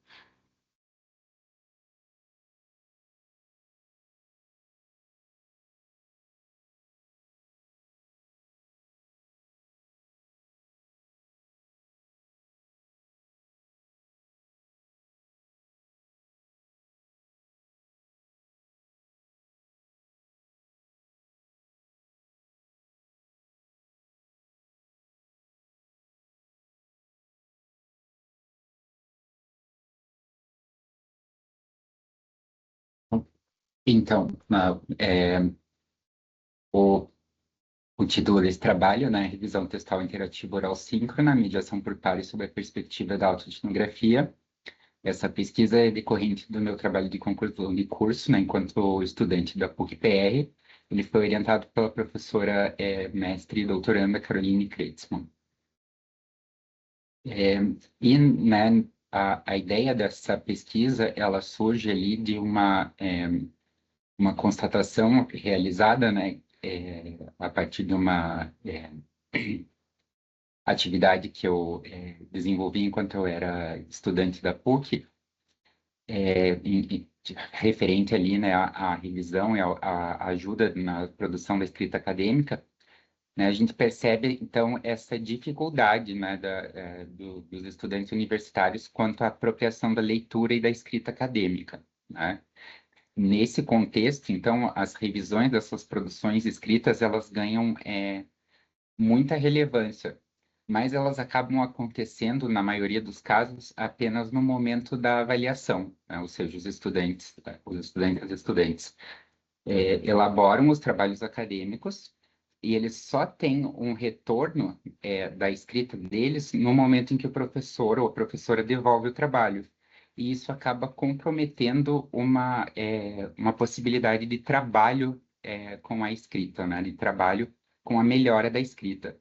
Então, o título desse trabalho, né, Revisão Textual Interativa Oral Síncrona, Mediação por pares sob a perspectiva da autoetnografia. Essa pesquisa é decorrente do meu trabalho de conclusão de curso, né, enquanto estudante da PUC-PR. Ele foi orientado pela professora mestre e doutoranda Caroline Kreutzmann. Né, a ideia dessa pesquisa, ela surge ali de uma constatação realizada, né, a partir de uma atividade que eu desenvolvi enquanto eu era estudante da PUC, referente ali, né, à revisão e à ajuda na produção da escrita acadêmica, né, a gente percebe, então, essa dificuldade, né, dos estudantes universitários quanto à apropriação da leitura e da escrita acadêmica, né? Nesse contexto, então, as revisões dessas produções escritas, elas ganham muita relevância, mas elas acabam acontecendo, na maioria dos casos, apenas no momento da avaliação, né? Ou seja, os estudantes elaboram os trabalhos acadêmicos e eles só têm um retorno da escrita deles no momento em que o professor ou a professora devolve o trabalho. E isso acaba comprometendo uma possibilidade de trabalho com a escrita, né? De trabalho com a melhora da escrita.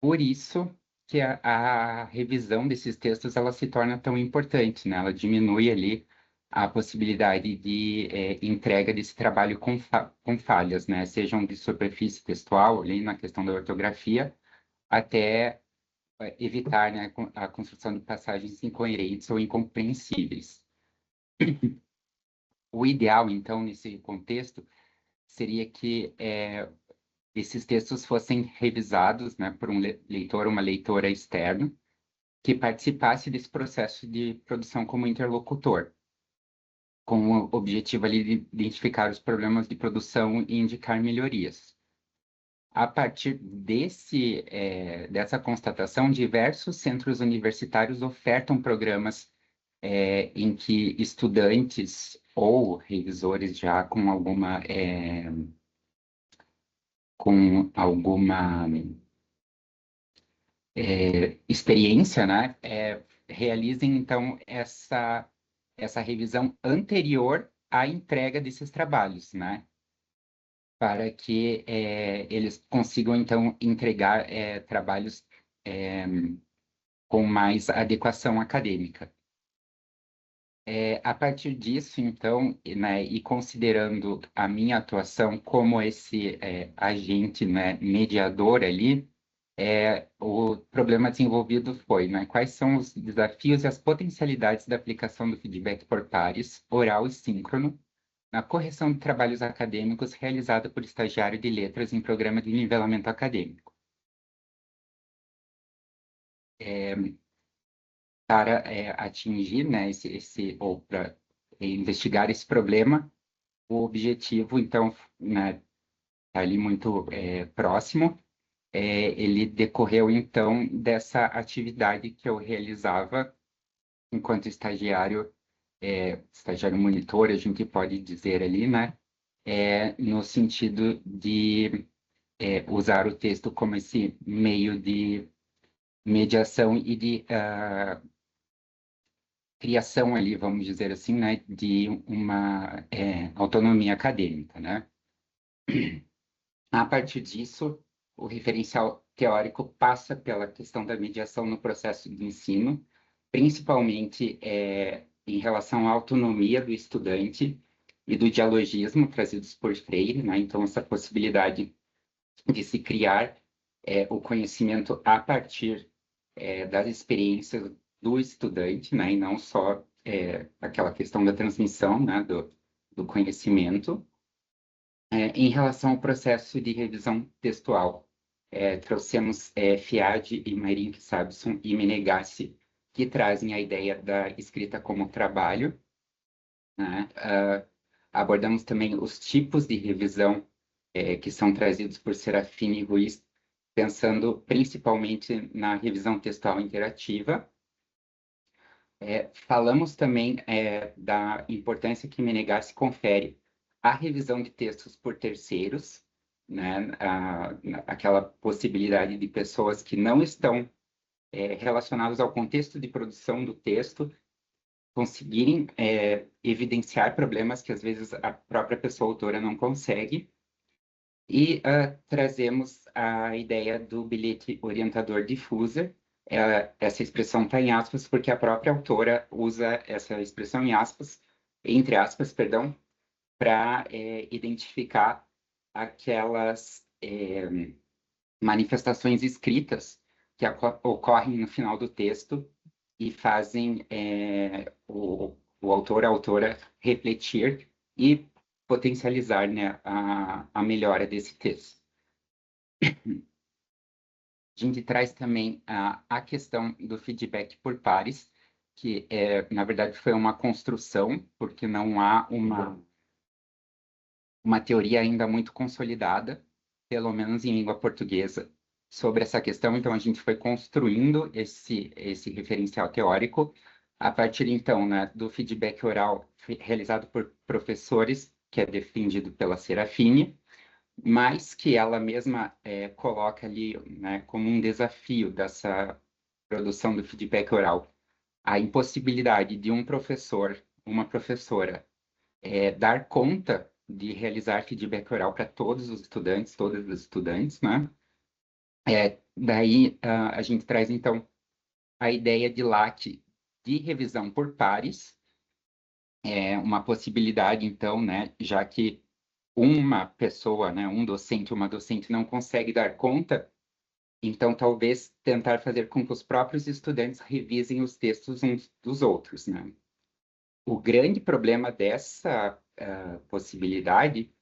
Por isso que a revisão desses textos ela se torna tão importante, né? Ela diminui ali a possibilidade de entrega desse trabalho com falhas, né? Sejam de superfície textual, ali na questão da ortografia, até evitar, né, a construção de passagens incoerentes ou incompreensíveis. O ideal, então, nesse contexto, seria que esses textos fossem revisados, né, por um leitor ou uma leitora externo que participasse desse processo de produção como interlocutor, com o objetivo ali de identificar os problemas de produção e indicar melhorias. A partir dessa constatação, diversos centros universitários ofertam programas em que estudantes ou revisores já com alguma experiência, né, realizem, então, essa revisão anterior à entrega desses trabalhos, né, para que eles consigam, então, entregar trabalhos com mais adequação acadêmica. A partir disso, então, né, e considerando a minha atuação como esse agente, né, mediador ali, o problema desenvolvido foi, né, quais são os desafios e as potencialidades da aplicação do feedback por pares, oral e síncrono, na correção de trabalhos acadêmicos realizada por estagiário de letras em programa de nivelamento acadêmico. Para atingir, né, ou para investigar esse problema, o objetivo, então, né, tá ali muito próximo, ele decorreu, então, dessa atividade que eu realizava enquanto estagiário monitor, a gente pode dizer ali, né, no sentido de usar o texto como esse meio de mediação e de criação ali, vamos dizer assim, né, de uma autonomia acadêmica, né? A partir disso, o referencial teórico passa pela questão da mediação no processo de ensino, principalmente em relação à autonomia do estudante e do dialogismo trazidos por Freire, né? Então, essa possibilidade de se criar o conhecimento a partir das experiências do estudante, né, e não só aquela questão da transmissão, né, do conhecimento. Em relação ao processo de revisão textual, trouxemos Fiade e Marink Sabson e Menegassi, que trazem a ideia da escrita como trabalho, né? Abordamos também os tipos de revisão que são trazidos por Serafine Ruiz, pensando principalmente na revisão textual interativa. Falamos também da importância que Menegassi confere a revisão de textos por terceiros, né? Aquela possibilidade de pessoas que não estão relacionadas ao contexto de produção do texto conseguirem evidenciar problemas que às vezes a própria pessoa autora não consegue. E trazemos a ideia do bilhete orientador diffuser. Essa expressão está em aspas porque a própria autora usa essa expressão em aspas, entre aspas, perdão, para identificar aquelas manifestações escritas que ocorrem no final do texto e fazem o autor, a autora, refletir e potencializar, né, a melhora desse texto. A gente traz também a questão do feedback por pares, que, na verdade, foi uma construção, porque não há uma teoria ainda muito consolidada, pelo menos em língua portuguesa, sobre essa questão. Então, a gente foi construindo esse referencial teórico a partir, então, né, do feedback oral realizado por professores, que é defendido pela Serafine, mas que ela mesma coloca ali, né, como um desafio dessa produção do feedback oral, a impossibilidade de um professor, uma professora, dar conta de realizar feedback oral para todos os estudantes, todas as estudantes, né? Daí a gente traz, então, a ideia de LAC de revisão por pares, uma possibilidade, então, né, já que uma pessoa, né, um docente, uma docente não consegue dar conta, então talvez tentar fazer com que os próprios estudantes revisem os textos uns dos outros, né? O grande problema dessa possibilidade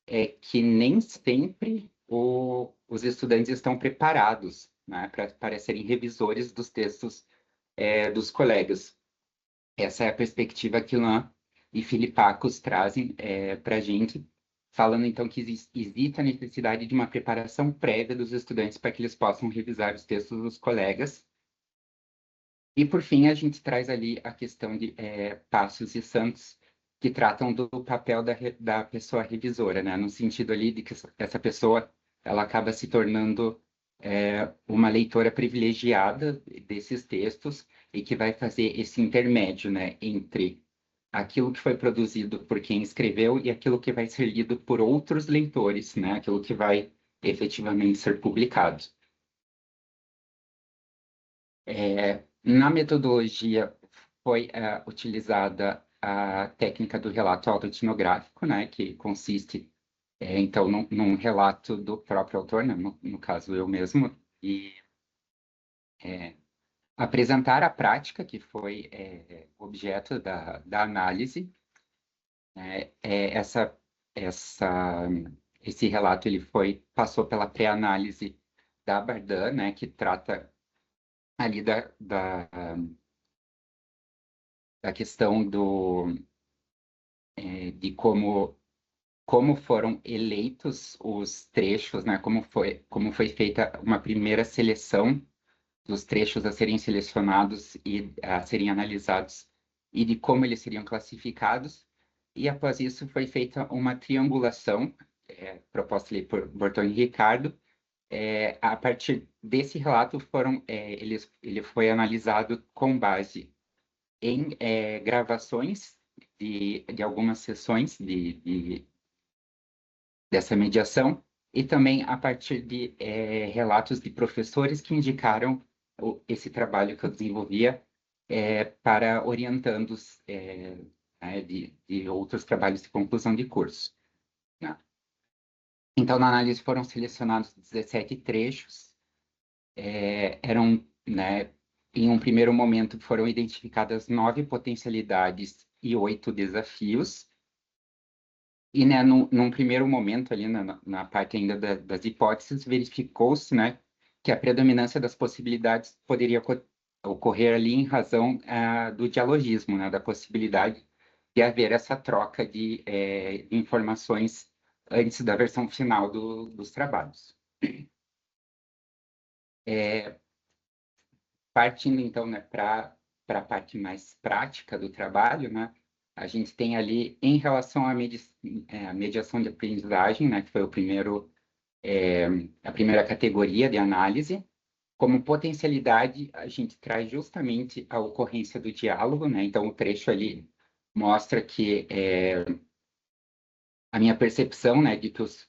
é que nem sempre os estudantes estão preparados, né, para serem revisores dos textos dos colegas. Essa é a perspectiva que Lan e Filipacos trazem para a gente, falando então que existe a necessidade de uma preparação prévia dos estudantes para que eles possam revisar os textos dos colegas. E, por fim, a gente traz ali a questão de Passos e Santos, que tratam do papel da pessoa revisora, né? No sentido ali de que essa pessoa ela acaba se tornando uma leitora privilegiada desses textos e que vai fazer esse intermédio, né, entre aquilo que foi produzido por quem escreveu e aquilo que vai ser lido por outros leitores, né? Aquilo que vai efetivamente ser publicado. Na metodologia foi utilizada a técnica do relato autoetnográfico, né? Que consiste, então, num relato do próprio autor, né? No caso, eu mesmo, e apresentar a prática, que foi objeto da análise. Esse relato ele passou pela pré-análise da Bardan, né, que trata ali da questão de como foram eleitos os trechos, né, como foi feita uma primeira seleção dos trechos a serem selecionados e a serem analisados e de como eles seriam classificados. E após isso foi feita uma triangulação proposta ali por Borton e Ricardo. A partir desse relato ele foi analisado com base em gravações de algumas sessões dessa mediação e também a partir de relatos de professores que indicaram esse trabalho que eu desenvolvia para orientandos de outros trabalhos de conclusão de curso, né? Então, na análise foram selecionados 17 trechos, né, em um primeiro momento foram identificadas 9 potencialidades e 8 desafios, e, né, num primeiro momento ali na parte ainda das hipóteses, verificou-se, né, que a predominância das possibilidades poderia ocorrer ali em razão do dialogismo, né, da possibilidade de haver essa troca de informações antes da versão final dos trabalhos. Partindo, então, né, para a parte mais prática do trabalho, né, a gente tem ali, em relação à mediação de aprendizagem, né, que foi a primeira categoria de análise. Como potencialidade, a gente traz justamente a ocorrência do diálogo, né? Então, o trecho ali mostra que a minha percepção, né, de que os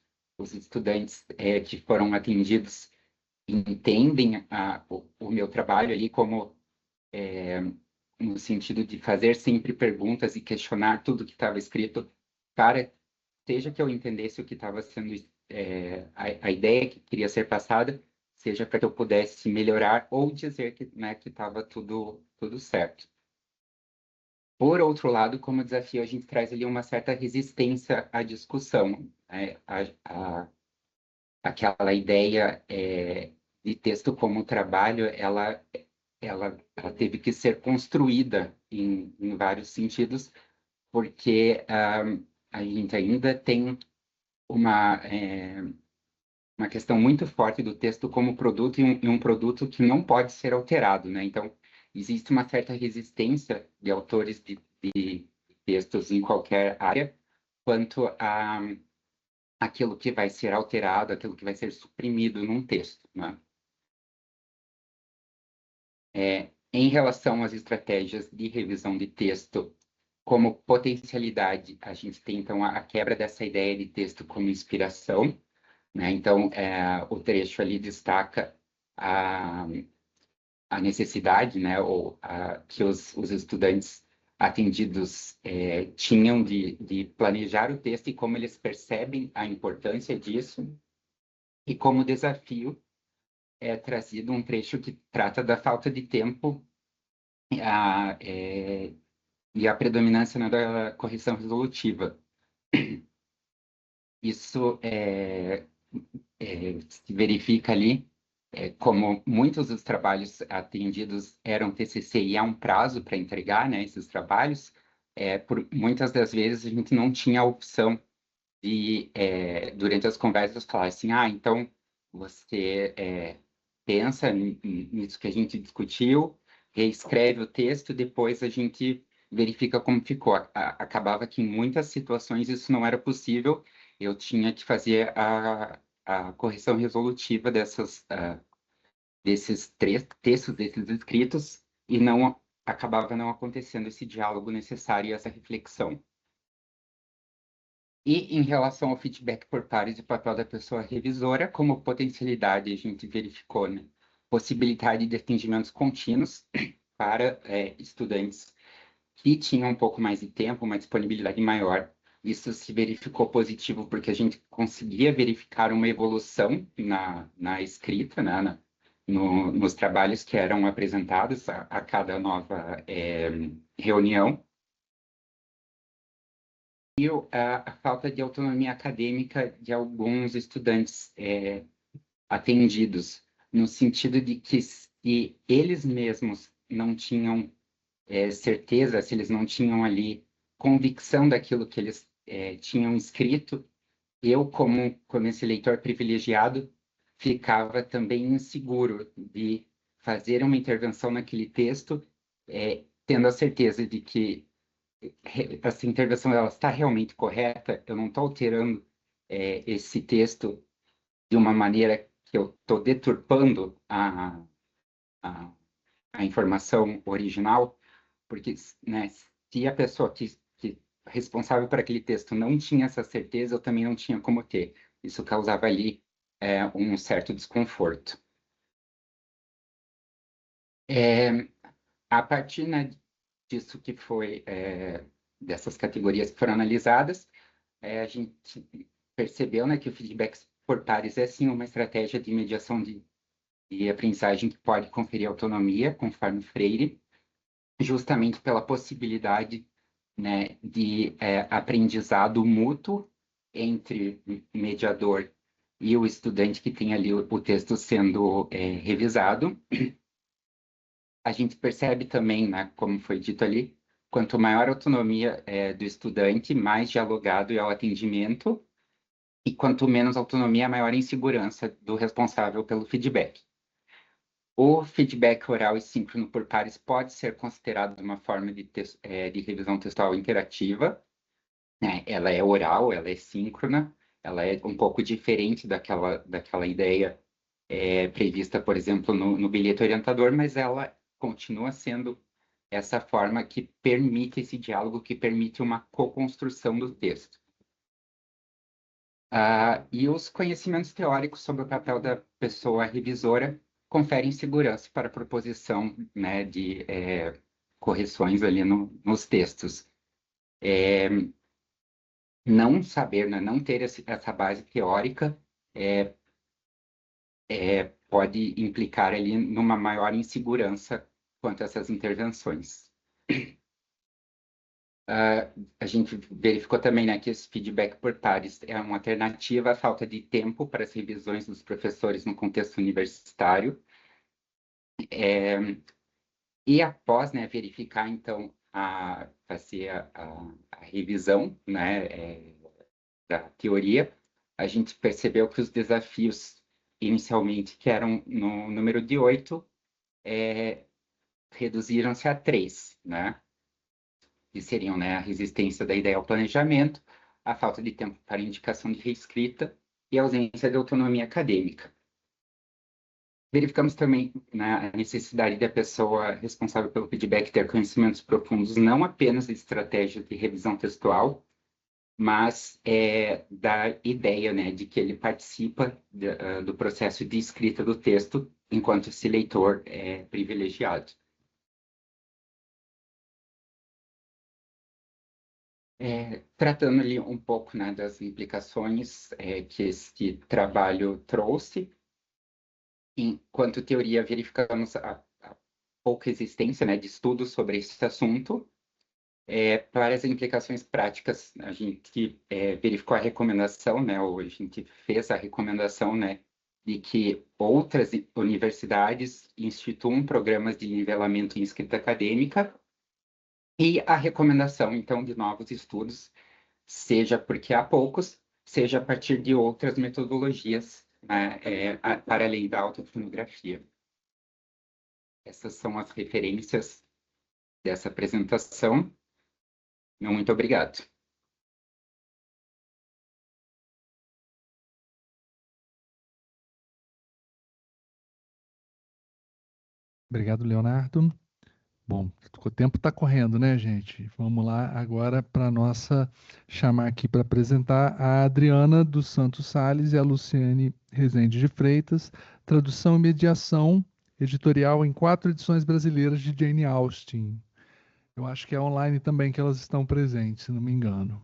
estudantes que foram atendidos entendem o meu trabalho ali como no sentido de fazer sempre perguntas e questionar tudo que estava escrito, para seja que eu entendesse o que estava sendo a ideia que queria ser passada, seja para que eu pudesse melhorar ou dizer que, né, que estava tudo certo. Por outro lado, como desafio, a gente traz ali uma certa resistência à discussão, né? Aquela ideia de texto como trabalho, ela teve que ser construída em vários sentidos, porque a gente ainda tem uma questão muito forte do texto como produto e um produto que não pode ser alterado, né? Então, existe uma certa resistência de autores de textos em qualquer área quanto a aquilo que vai ser alterado, aquilo que vai ser suprimido num texto, né? Em relação às estratégias de revisão de texto, como potencialidade, a gente tem, então, a quebra dessa ideia de texto como inspiração, né? Então, o trecho ali destaca a necessidade, né, que os estudantes atendidos tinham de planejar o texto e como eles percebem a importância disso, e como desafio é trazido um trecho que trata da falta de tempo e a predominância, né, da correção resolutiva. Isso se verifica ali, como muitos dos trabalhos atendidos eram TCC e há um prazo para entregar, né, esses trabalhos, por muitas das vezes a gente não tinha a opção de, durante as conversas, falar assim, então você pensa nisso que a gente discutiu, reescreve o texto, depois a gente verifica como ficou. Acabava que em muitas situações isso não era possível, eu tinha que fazer a correção resolutiva desses textos, desses escritos, e acabava não acontecendo esse diálogo necessário e essa reflexão. E em relação ao feedback por pares e o papel da pessoa revisora, como potencialidade, a gente verificou, né, possibilidade de atendimentos contínuos para estudantes que tinham um pouco mais de tempo, uma disponibilidade maior. Isso se verificou positivo porque a gente conseguia verificar uma evolução na escrita, né, nos trabalhos que eram apresentados a cada nova reunião. E a falta de autonomia acadêmica de alguns estudantes atendidos, no sentido de que se eles mesmos não tinham certeza, se eles não tinham ali convicção daquilo que eles tinham escrito, eu, como esse leitor privilegiado, ficava também inseguro de fazer uma intervenção naquele texto, tendo a certeza de que essa intervenção ela está realmente correta, eu não estou alterando esse texto de uma maneira que eu estou deturpando a informação original, porque, né, se a pessoa que responsável por aquele texto não tinha essa certeza, eu também não tinha como ter. Isso causava ali um certo desconforto. A partir, né, disso que foi, dessas categorias que foram analisadas, a gente percebeu, né, que o feedback por pares é sim uma estratégia de mediação de aprendizagem que pode conferir autonomia, conforme Freire, justamente pela possibilidade, né, de aprendizado mútuo entre o mediador e o estudante que tem ali o texto sendo revisado. A gente percebe também, né, como foi dito ali, quanto maior a autonomia do estudante, mais dialogado é o atendimento, e quanto menos autonomia, maior a insegurança do responsável pelo feedback. O feedback oral e síncrono por pares pode ser considerado uma forma de revisão textual interativa, né? Ela é oral, ela é síncrona, ela é um pouco diferente daquela ideia prevista, por exemplo, no bilhete orientador, mas ela continua sendo essa forma que permite esse diálogo, que permite uma co-construção do texto. E os conhecimentos teóricos sobre o papel da pessoa revisora conferem segurança para a proposição, né, de correções ali nos textos. Não saber, né, não ter essa base teórica pode implicar ali numa maior insegurança quanto a essas intervenções. A gente verificou também, né, que esse feedback por pares é uma alternativa à falta de tempo para as revisões dos professores no contexto universitário. E após, né, verificar, então, fazer a revisão, né, da teoria, a gente percebeu que os desafios, inicialmente, que eram no número de 8, reduziram-se a 3, né? Que seriam, né, a resistência da ideia ao planejamento, a falta de tempo para indicação de reescrita e a ausência de autonomia acadêmica. Verificamos também, né, a necessidade da pessoa responsável pelo feedback ter conhecimentos profundos, não apenas de estratégia de revisão textual, mas da ideia, né, de que ele participa do processo de escrita do texto, enquanto esse leitor é privilegiado. Tratando ali um pouco, né, das implicações que esse trabalho trouxe, enquanto teoria verificamos a pouca existência, né, de estudos sobre esse assunto. Para as implicações práticas, a gente verificou a recomendação, né, ou a gente fez a recomendação, né, de que outras universidades instituam programas de nivelamento em escrita acadêmica, e a recomendação, então, de novos estudos, seja porque há poucos, seja a partir de outras metodologias, né, para além da autofonografia. Essas são as referências dessa apresentação. Muito obrigado. Obrigado, Leonardo. Bom, o tempo está correndo, né, gente? Vamos lá agora para chamar aqui para apresentar a Adriana dos Santos Sales e a Luciane Rezende de Freitas, tradução e mediação editorial em 4 edições brasileiras de Jane Austen. Eu acho que é online também que elas estão presentes, se não me engano.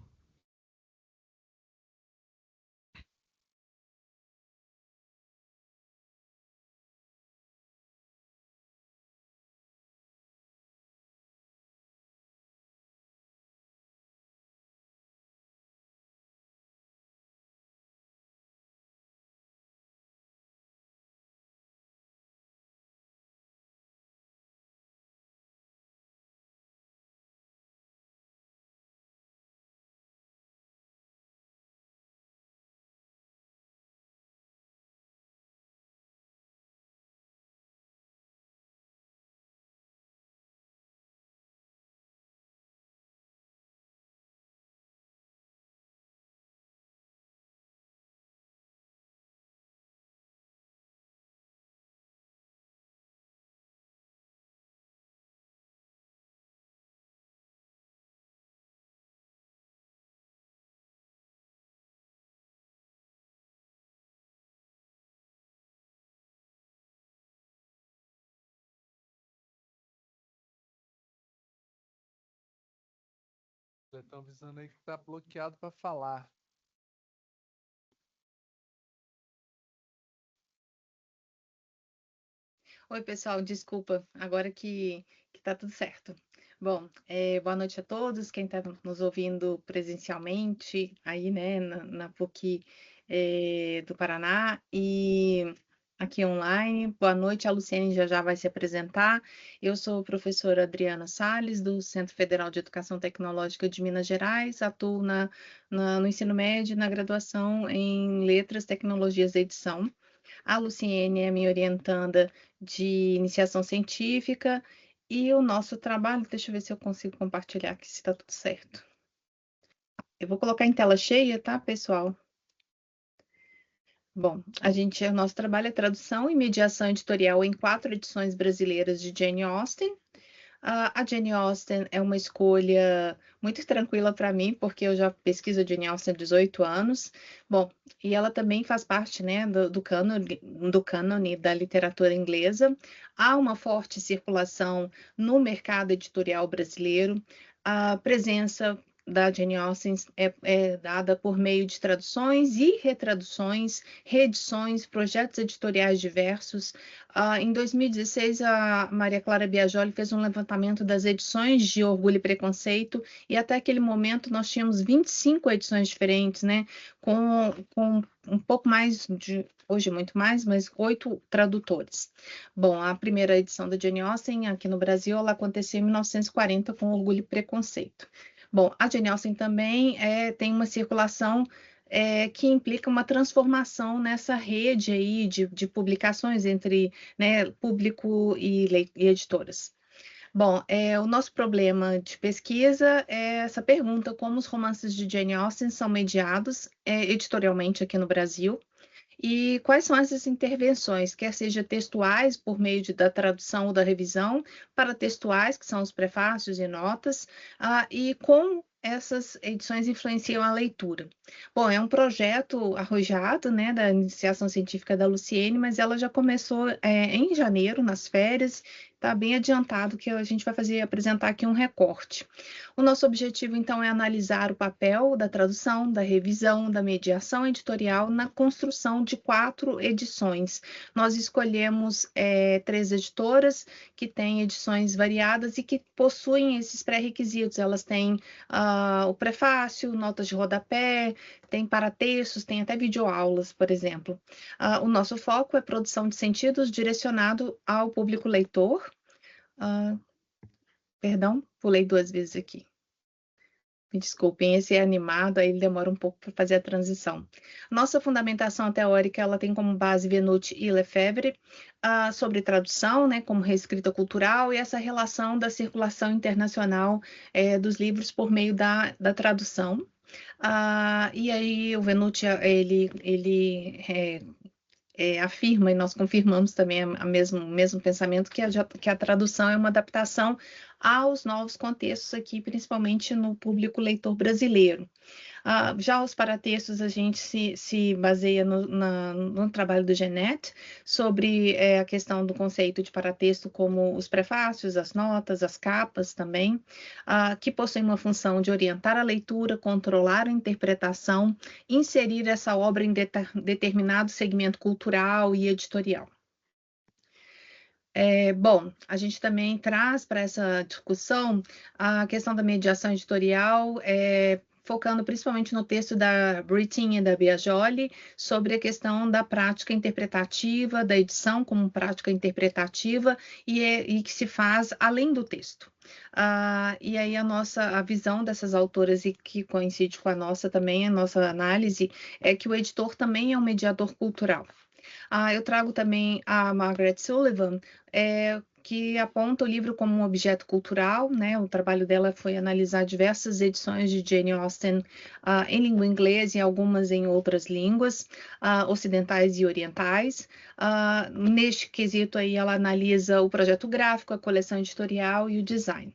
Estão avisando aí que está bloqueado para falar. Oi, pessoal, desculpa, agora que tá tudo certo. Bom, boa noite a todos, quem está nos ouvindo presencialmente aí, né, na PUC do Paraná e aqui online. Boa noite, a Luciane já vai se apresentar. Eu sou a professora Adriana Sales, do Centro Federal de Educação Tecnológica de Minas Gerais, atuo no ensino médio e na graduação em Letras, Tecnologias e Edição. A Luciene é minha orientanda de iniciação científica e o nosso trabalho, deixa eu ver se eu consigo compartilhar aqui, se está tudo certo. Eu vou colocar em tela cheia, tá, pessoal? Bom, o nosso trabalho é tradução e mediação editorial em 4 edições brasileiras de Jane Austen. A Jane Austen é uma escolha muito tranquila para mim, porque eu já pesquiso a Jane Austen há 18 anos. Bom, e ela também faz parte, né, do cânone da literatura inglesa. Há uma forte circulação no mercado editorial brasileiro. A presença da Jane Austen é dada por meio de traduções e retraduções, reedições, projetos editoriais diversos. Em 2016, a Maria Clara Biagioli fez um levantamento das edições de Orgulho e Preconceito, e até aquele momento nós tínhamos 25 edições diferentes, né, com um pouco mais de, hoje muito mais, mas 8 tradutores. Bom, a primeira edição da Jane Austen aqui no Brasil, ela aconteceu em 1940 com Orgulho e Preconceito. Bom, a Jane Austen também tem uma circulação que implica uma transformação nessa rede aí de publicações entre, né, público e editoras. Bom, o nosso problema de pesquisa é essa pergunta: como os romances de Jane Austen são mediados editorialmente aqui no Brasil? E quais são essas intervenções, quer seja textuais, por meio da tradução ou da revisão, para textuais, que são os prefácios e notas, e como essas edições influenciam a leitura. Bom, é um projeto arrojado, né, da iniciação científica da Luciene, mas ela já começou em janeiro, nas férias, está bem adiantado, que a gente vai apresentar aqui um recorte. O nosso objetivo, então, é analisar o papel da tradução, da revisão, da mediação editorial na construção de 4 edições. Nós escolhemos 3 editoras que têm edições variadas e que possuem esses pré-requisitos. Elas têm o prefácio, notas de rodapé, tem paratextos, tem até videoaulas, por exemplo. O nosso foco é produção de sentidos direcionado ao público leitor. Perdão, pulei 2 vezes aqui. Me desculpem, esse é animado, aí ele demora um pouco para fazer a transição. Nossa fundamentação teórica, ela tem como base Venuti e Lefebvre, sobre tradução, né, como reescrita cultural, e essa relação da circulação internacional dos livros por meio da tradução. E aí o Venuti, ele afirma, e nós confirmamos também o mesmo pensamento, que a tradução é uma adaptação aos novos contextos aqui, principalmente no público leitor brasileiro. Já os paratextos, a gente se baseia no trabalho do Genet sobre a questão do conceito de paratexto, como os prefácios, as notas, as capas também, que possuem uma função de orientar a leitura, controlar a interpretação, inserir essa obra em determinado segmento cultural e editorial. Bom, a gente também traz para essa discussão a questão da mediação editorial, focando principalmente no texto da Brittin e da Biagioli, sobre a questão da prática interpretativa, da edição como prática interpretativa, e que se faz além do texto. E aí a visão dessas autoras, e que coincide com a nossa também, a nossa análise, é que o editor também é um mediador cultural. Eu trago também a Margaret Sullivan, que aponta o livro como um objeto cultural, né? O trabalho dela foi analisar diversas edições de Jane Austen em língua inglesa e algumas em outras línguas, ocidentais e orientais. Neste quesito aí, ela analisa o projeto gráfico, a coleção editorial e o design.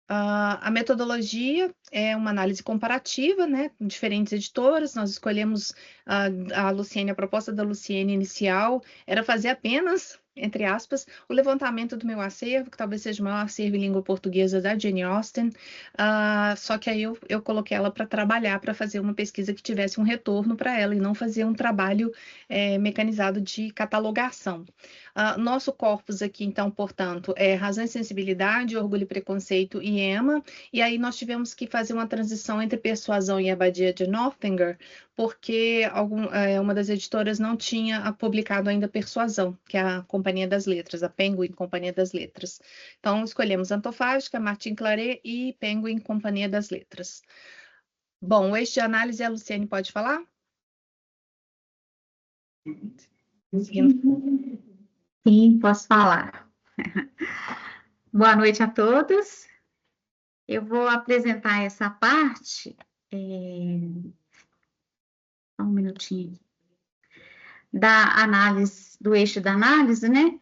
A metodologia é uma análise comparativa, né, com diferentes editoras. Nós escolhemos a Luciene, a proposta da Luciene inicial era fazer apenas, entre aspas, o levantamento do meu acervo, que talvez seja o maior acervo em língua portuguesa da Jane Austen, só que aí eu coloquei ela para trabalhar, para fazer uma pesquisa que tivesse um retorno para ela, e não fazer um trabalho mecanizado de catalogação. Nosso corpus aqui, então, portanto, é Razão e Sensibilidade, Orgulho e Preconceito e Emma, e aí nós tivemos que fazer uma transição entre Persuasão e Abadia de Northanger, porque uma das editoras não tinha publicado ainda Persuasão, que é a Companhia das Letras, a Penguin Companhia das Letras. Então, escolhemos Antofágica, Martin Claret e Penguin Companhia das Letras. Bom, o eixo de análise, a Luciene pode falar? Sim, posso falar. Boa noite a todos. Eu vou apresentar essa parte. Só um minutinho. Da análise, do eixo da análise, né?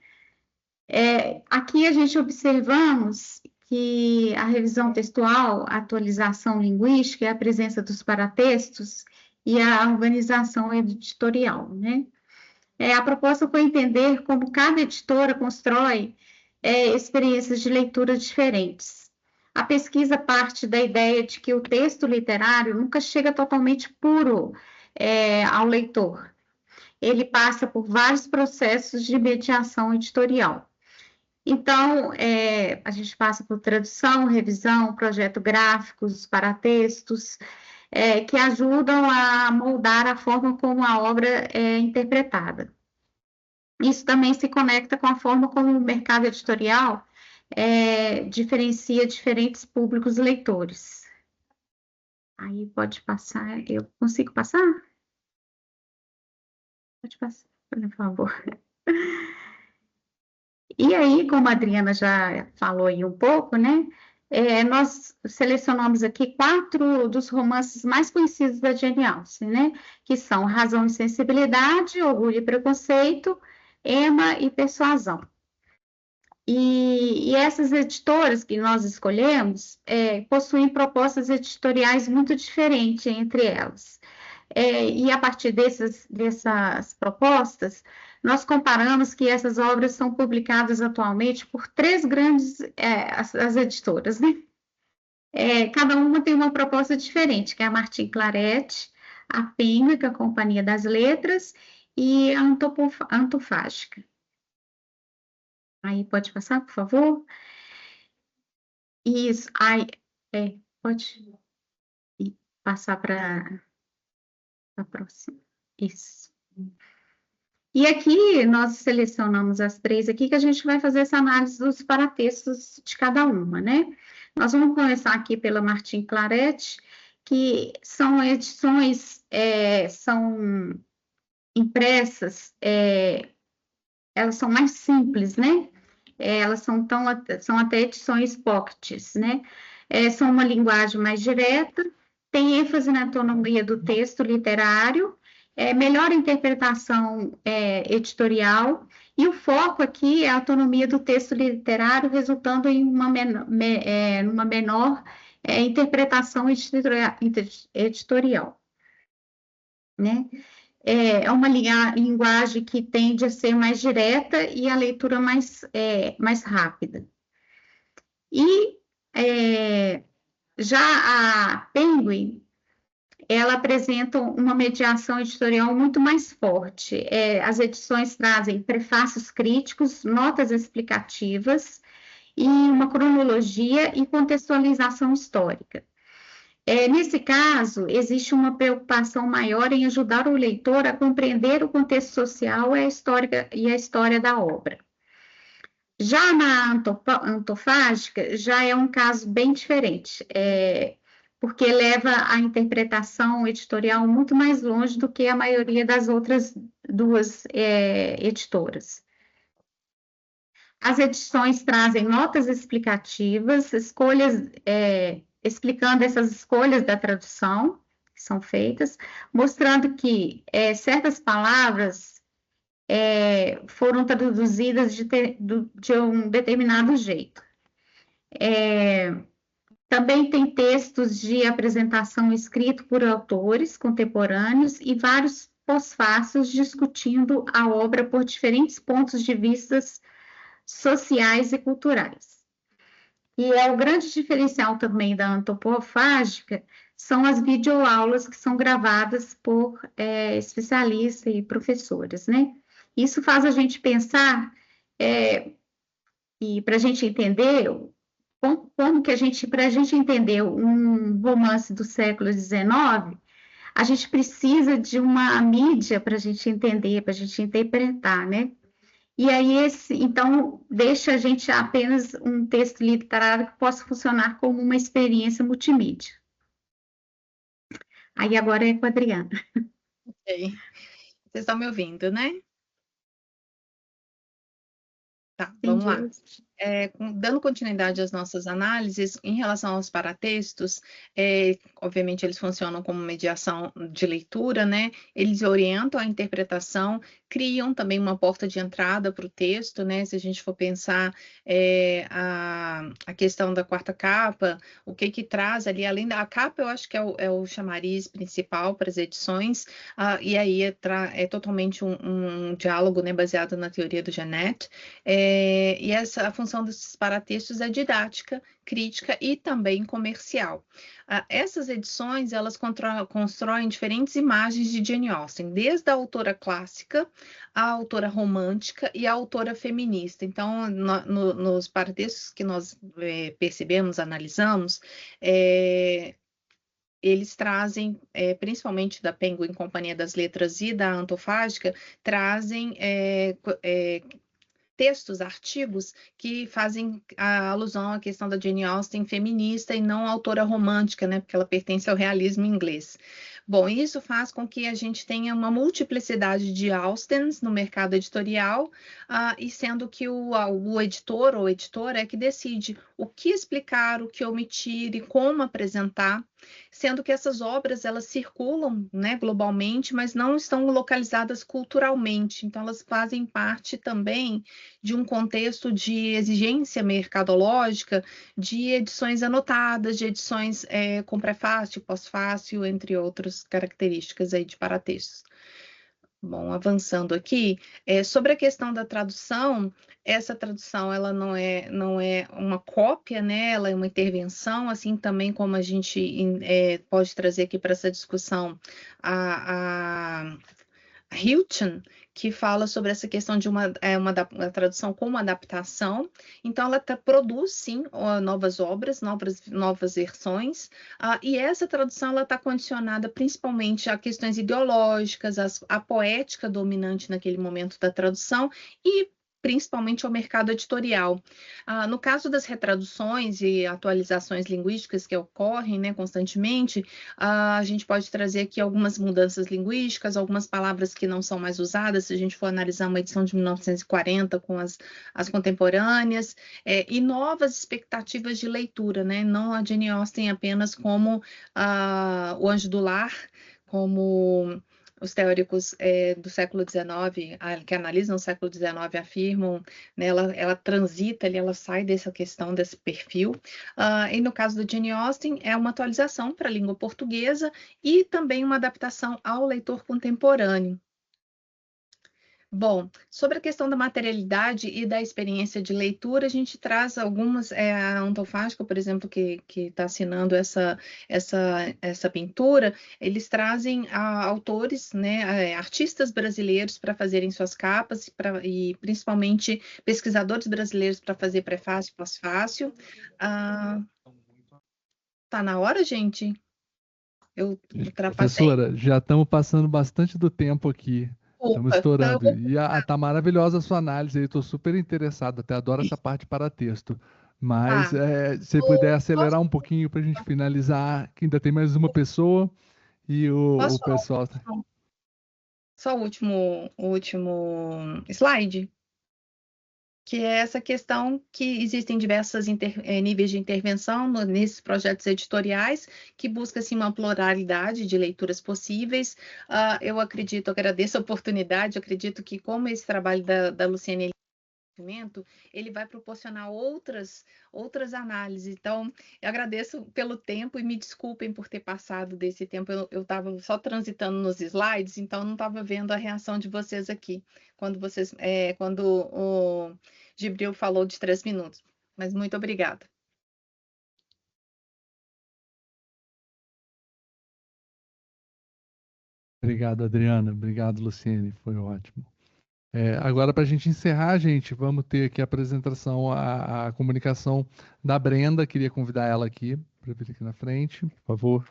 Aqui a gente observamos que a revisão textual, a atualização linguística e a presença dos paratextos e a organização editorial, né? A proposta foi entender como cada editora constrói experiências de leitura diferentes. A pesquisa parte da ideia de que o texto literário nunca chega totalmente puro ao leitor. Ele passa por vários processos de mediação editorial. Então, a gente passa por tradução, revisão, projeto gráficos, paratextos, que ajudam a moldar a forma como a obra é interpretada. Isso também se conecta com a forma como o mercado editorial diferencia diferentes públicos leitores. Aí pode passar, eu consigo passar? Pode passar, por favor. E aí, como a Adriana já falou aí um pouco, né? Nós selecionamos aqui 4 dos romances mais conhecidos da Jane Austen, né? Que são Razão e Sensibilidade, Orgulho e Preconceito, Emma e Persuasão. E essas editoras que nós escolhemos possuem propostas editoriais muito diferentes entre elas. E a partir dessas propostas, nós comparamos que essas obras são publicadas atualmente por 3 grandes as editoras, né? Cada uma tem uma proposta diferente, que é a Martin Claret, a Penguin, que é a Companhia das Letras, e a Antofágica. Aí pode passar, por favor? Isso, pode passar para a próxima. Isso. E aqui nós selecionamos as 3 aqui, que a gente vai fazer essa análise dos paratextos de cada uma, né? Nós vamos começar aqui pela Martin Claret, que são edições, são impressas, elas são mais simples, né? Elas são até edições pockets, né? São uma linguagem mais direta, tem ênfase na autonomia do texto literário, melhor interpretação editorial, e o foco aqui é a autonomia do texto literário, resultando em uma menor interpretação editorial, né? É uma linguagem que tende a ser mais direta e a leitura mais rápida. E já a Penguin, ela apresenta uma mediação editorial muito mais forte. As edições trazem prefácios críticos, notas explicativas, e uma cronologia e contextualização histórica. Nesse caso, existe uma preocupação maior em ajudar o leitor a compreender o contexto social e a história da obra. Já na Antofágica, já é um caso bem diferente, porque leva a interpretação editorial muito mais longe do que a maioria das outras 2 editoras. As edições trazem notas explicativas, explicando essas escolhas da tradução que são feitas, mostrando que certas palavras foram traduzidas de um determinado jeito. Também tem textos de apresentação escrito por autores contemporâneos e vários pós-fácios discutindo a obra por diferentes pontos de vista sociais e culturais. E o grande diferencial também da Antofágica são as videoaulas que são gravadas por especialistas e professores, né? Isso faz a gente pensar, e para a gente entender, como que para a gente entender um romance do século XIX, a gente precisa de uma mídia para a gente entender, para a gente interpretar, né? E aí, então, deixa a gente apenas um texto literário que possa funcionar como uma experiência multimídia. Aí agora é com a Adriana. Ok. Vocês estão me ouvindo, né? Tá, vamos lá. Entendi. Dando continuidade às nossas análises, em relação aos paratextos, obviamente eles funcionam como mediação de leitura, né? Eles orientam a interpretação, criam também uma porta de entrada para o texto, né? Se a gente for pensar a questão da quarta capa, o que traz ali, além da capa, eu acho que é o chamariz principal para as edições, e aí é totalmente um diálogo, né, baseado na teoria do Genet. E a função desses paratextos é didática, crítica e também comercial. Essas edições, elas constroem diferentes imagens de Jane Austen, desde a autora clássica, a autora romântica e a autora feminista. Então, nos paratextos que nós percebemos, analisamos, eles trazem, principalmente da Penguin Companhia das Letras e da Antofágica, trazem textos, artigos que fazem a alusão à questão da Jane Austen feminista e não autora romântica, né, porque ela pertence ao realismo inglês. Bom, isso faz com que a gente tenha uma multiplicidade de Austens no mercado editorial, e sendo que o editor ou editora é que decide o que explicar, o que omitir e como apresentar, sendo que essas obras elas circulam, né, globalmente, mas não estão localizadas culturalmente. Então, elas fazem parte também de um contexto de exigência mercadológica, de edições anotadas, de edições com prefácio, pós-fácio, entre outras características aí de paratextos. Bom, avançando aqui, sobre a questão da tradução, essa tradução ela não é uma cópia, né? Ela é uma intervenção, assim também como a gente pode trazer aqui para essa discussão a Hilton, que fala sobre essa questão de uma tradução como adaptação. Então, ela produz, sim, novas obras, novas versões, e essa tradução ela está condicionada principalmente a questões ideológicas, a poética dominante naquele momento da tradução e principalmente ao mercado editorial. No caso das retraduções e atualizações linguísticas que ocorrem, né, constantemente, a gente pode trazer aqui algumas mudanças linguísticas, algumas palavras que não são mais usadas, se a gente for analisar uma edição de 1940 com as contemporâneas, e novas expectativas de leitura, né? Não a Jane Austen apenas como o Anjo do Lar, como os teóricos do século XIX, que analisam o século XIX, afirmam, né, ela transita ali, ela sai dessa questão, desse perfil. E no caso do Jane Austen, é uma atualização para a língua portuguesa e também uma adaptação ao leitor contemporâneo. Bom, sobre a questão da materialidade e da experiência de leitura, a gente traz algumas, a Antofágica, por exemplo, que está assinando essa pintura, eles trazem autores, né, artistas brasileiros para fazerem suas capas, e principalmente pesquisadores brasileiros para fazer prefácio e pós-fácio. Tá na hora, gente? Eu ultrapassei. Professora, já estamos passando bastante do tempo aqui. Estamos Opa, estourando. E tá maravilhosa a sua análise aí, estou super interessado, até adoro essa parte para texto. Mas se puder acelerar um pouquinho para a gente finalizar, que ainda tem mais uma pessoa e o pessoal. Só o último slide, que é essa questão que existem diversos níveis de intervenção nesses projetos editoriais, que busca assim, uma pluralidade de leituras possíveis. Eu agradeço a oportunidade, acredito que como esse trabalho da Luciane ele vai proporcionar outras análises. Então, eu agradeço pelo tempo e me desculpem por ter passado desse tempo. Eu estava só transitando nos slides, então não estava vendo a reação de vocês aqui, quando o Gibril falou de 3 minutos. Mas muito obrigada. Obrigado, Adriana. Obrigado, Luciene. Foi ótimo. Agora, para a gente encerrar, gente, vamos ter aqui a apresentação, a comunicação da Brenda. Queria convidar ela aqui para vir aqui na frente, por favor.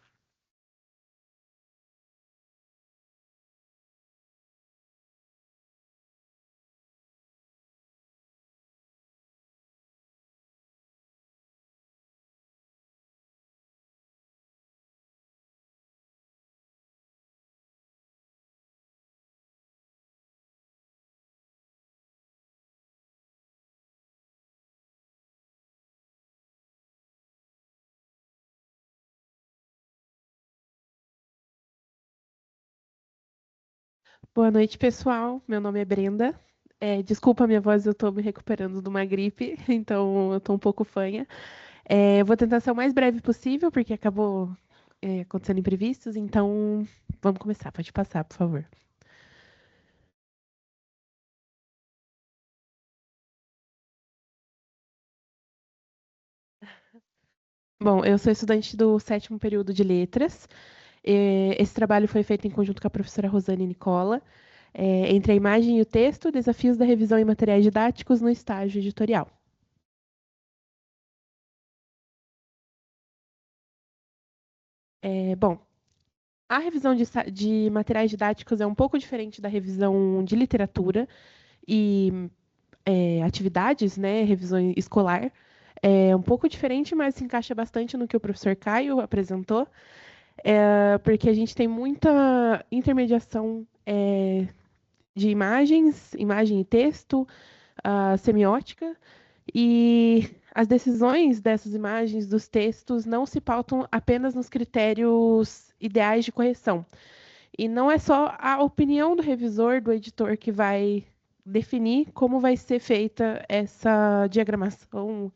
Boa noite, pessoal. Meu nome é Brenda. Desculpa a minha voz, eu estou me recuperando de uma gripe, então eu estou um pouco fanha. Eu vou tentar ser o mais breve possível, porque acabou acontecendo imprevistos, então vamos começar. Pode passar, por favor. Bom, eu sou estudante do 7º período de Letras. Esse trabalho foi feito em conjunto com a professora Rosane Nicola, entre a imagem e o texto, desafios da revisão em materiais didáticos no estágio editorial. Bom, a revisão de materiais didáticos é um pouco diferente da revisão de literatura e atividades, né, revisão escolar. É um pouco diferente, mas se encaixa bastante no que o professor Caio apresentou, porque a gente tem muita intermediação de imagens, imagem e texto, semiótica, e as decisões dessas imagens, dos textos, não se pautam apenas nos critérios ideais de correção. E não é só a opinião do revisor, do editor, que vai definir como vai ser feita essa diagramação,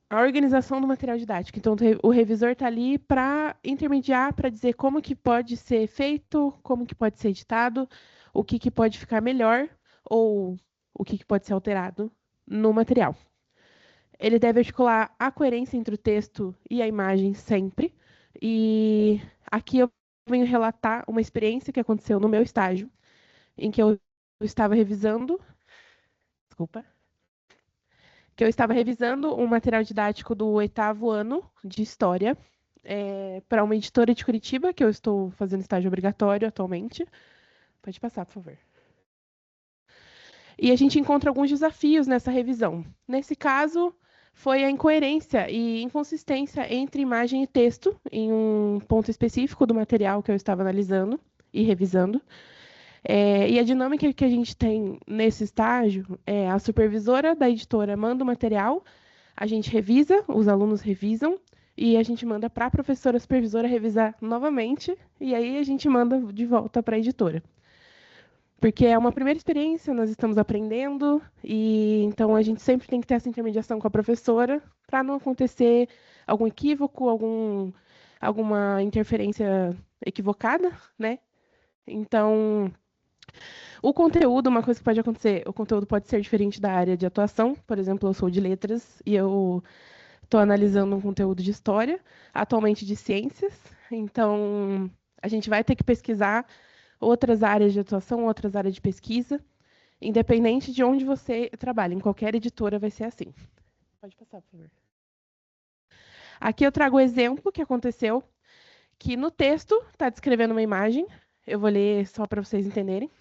a organização do material didático. Então, o revisor está ali para intermediar, para dizer como que pode ser feito, como que pode ser editado, o que pode ficar melhor ou o que pode ser alterado no material. Ele deve articular a coerência entre o texto e a imagem sempre. E aqui eu venho relatar uma experiência que aconteceu no meu estágio, em que eu estava revisando... Desculpa. Que eu estava revisando um material didático do 8º ano de História para uma editora de Curitiba, que eu estou fazendo estágio obrigatório atualmente. Pode passar, por favor. E a gente encontra alguns desafios nessa revisão. Nesse caso, foi a incoerência e inconsistência entre imagem e texto, em um ponto específico do material que eu estava analisando e revisando. E a dinâmica que a gente tem nesse estágio é a supervisora da editora manda o material, a gente revisa, os alunos revisam, e a gente manda para a professora supervisora revisar novamente, e aí a gente manda de volta para a editora. Porque é uma primeira experiência, nós estamos aprendendo, e então a gente sempre tem que ter essa intermediação com a professora para não acontecer algum equívoco, alguma interferência equivocada, né? Então, o conteúdo, uma coisa que pode acontecer, o conteúdo pode ser diferente da área de atuação. Por exemplo, eu sou de letras e eu estou analisando um conteúdo de história, atualmente de ciências. Então, a gente vai ter que pesquisar outras áreas de atuação, outras áreas de pesquisa, independente de onde você trabalha. Em qualquer editora vai ser assim. Pode passar, por favor. Aqui eu trago o exemplo que aconteceu, que no texto está descrevendo uma imagem. Eu vou ler só para vocês entenderem.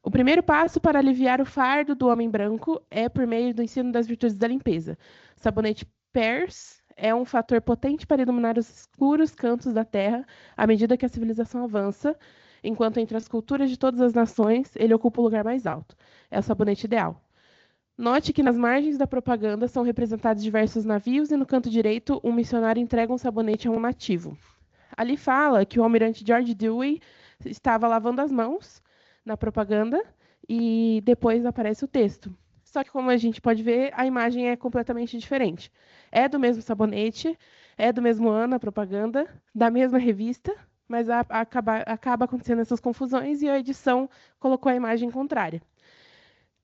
O primeiro passo para aliviar o fardo do homem branco é por meio do ensino das virtudes da limpeza. O sabonete Peirce é um fator potente para iluminar os escuros cantos da terra à medida que a civilização avança, enquanto entre as culturas de todas as nações ele ocupa o lugar mais alto. É o sabonete ideal. Note que nas margens da propaganda são representados diversos navios e no canto direito um missionário entrega um sabonete a um nativo. Ali fala que o almirante George Dewey estava lavando as mãos na propaganda e depois aparece o texto. Só que, como a gente pode ver, a imagem é completamente diferente. É do mesmo sabonete, é do mesmo ano a propaganda, da mesma revista, mas acaba acontecendo essas confusões e a edição colocou a imagem contrária.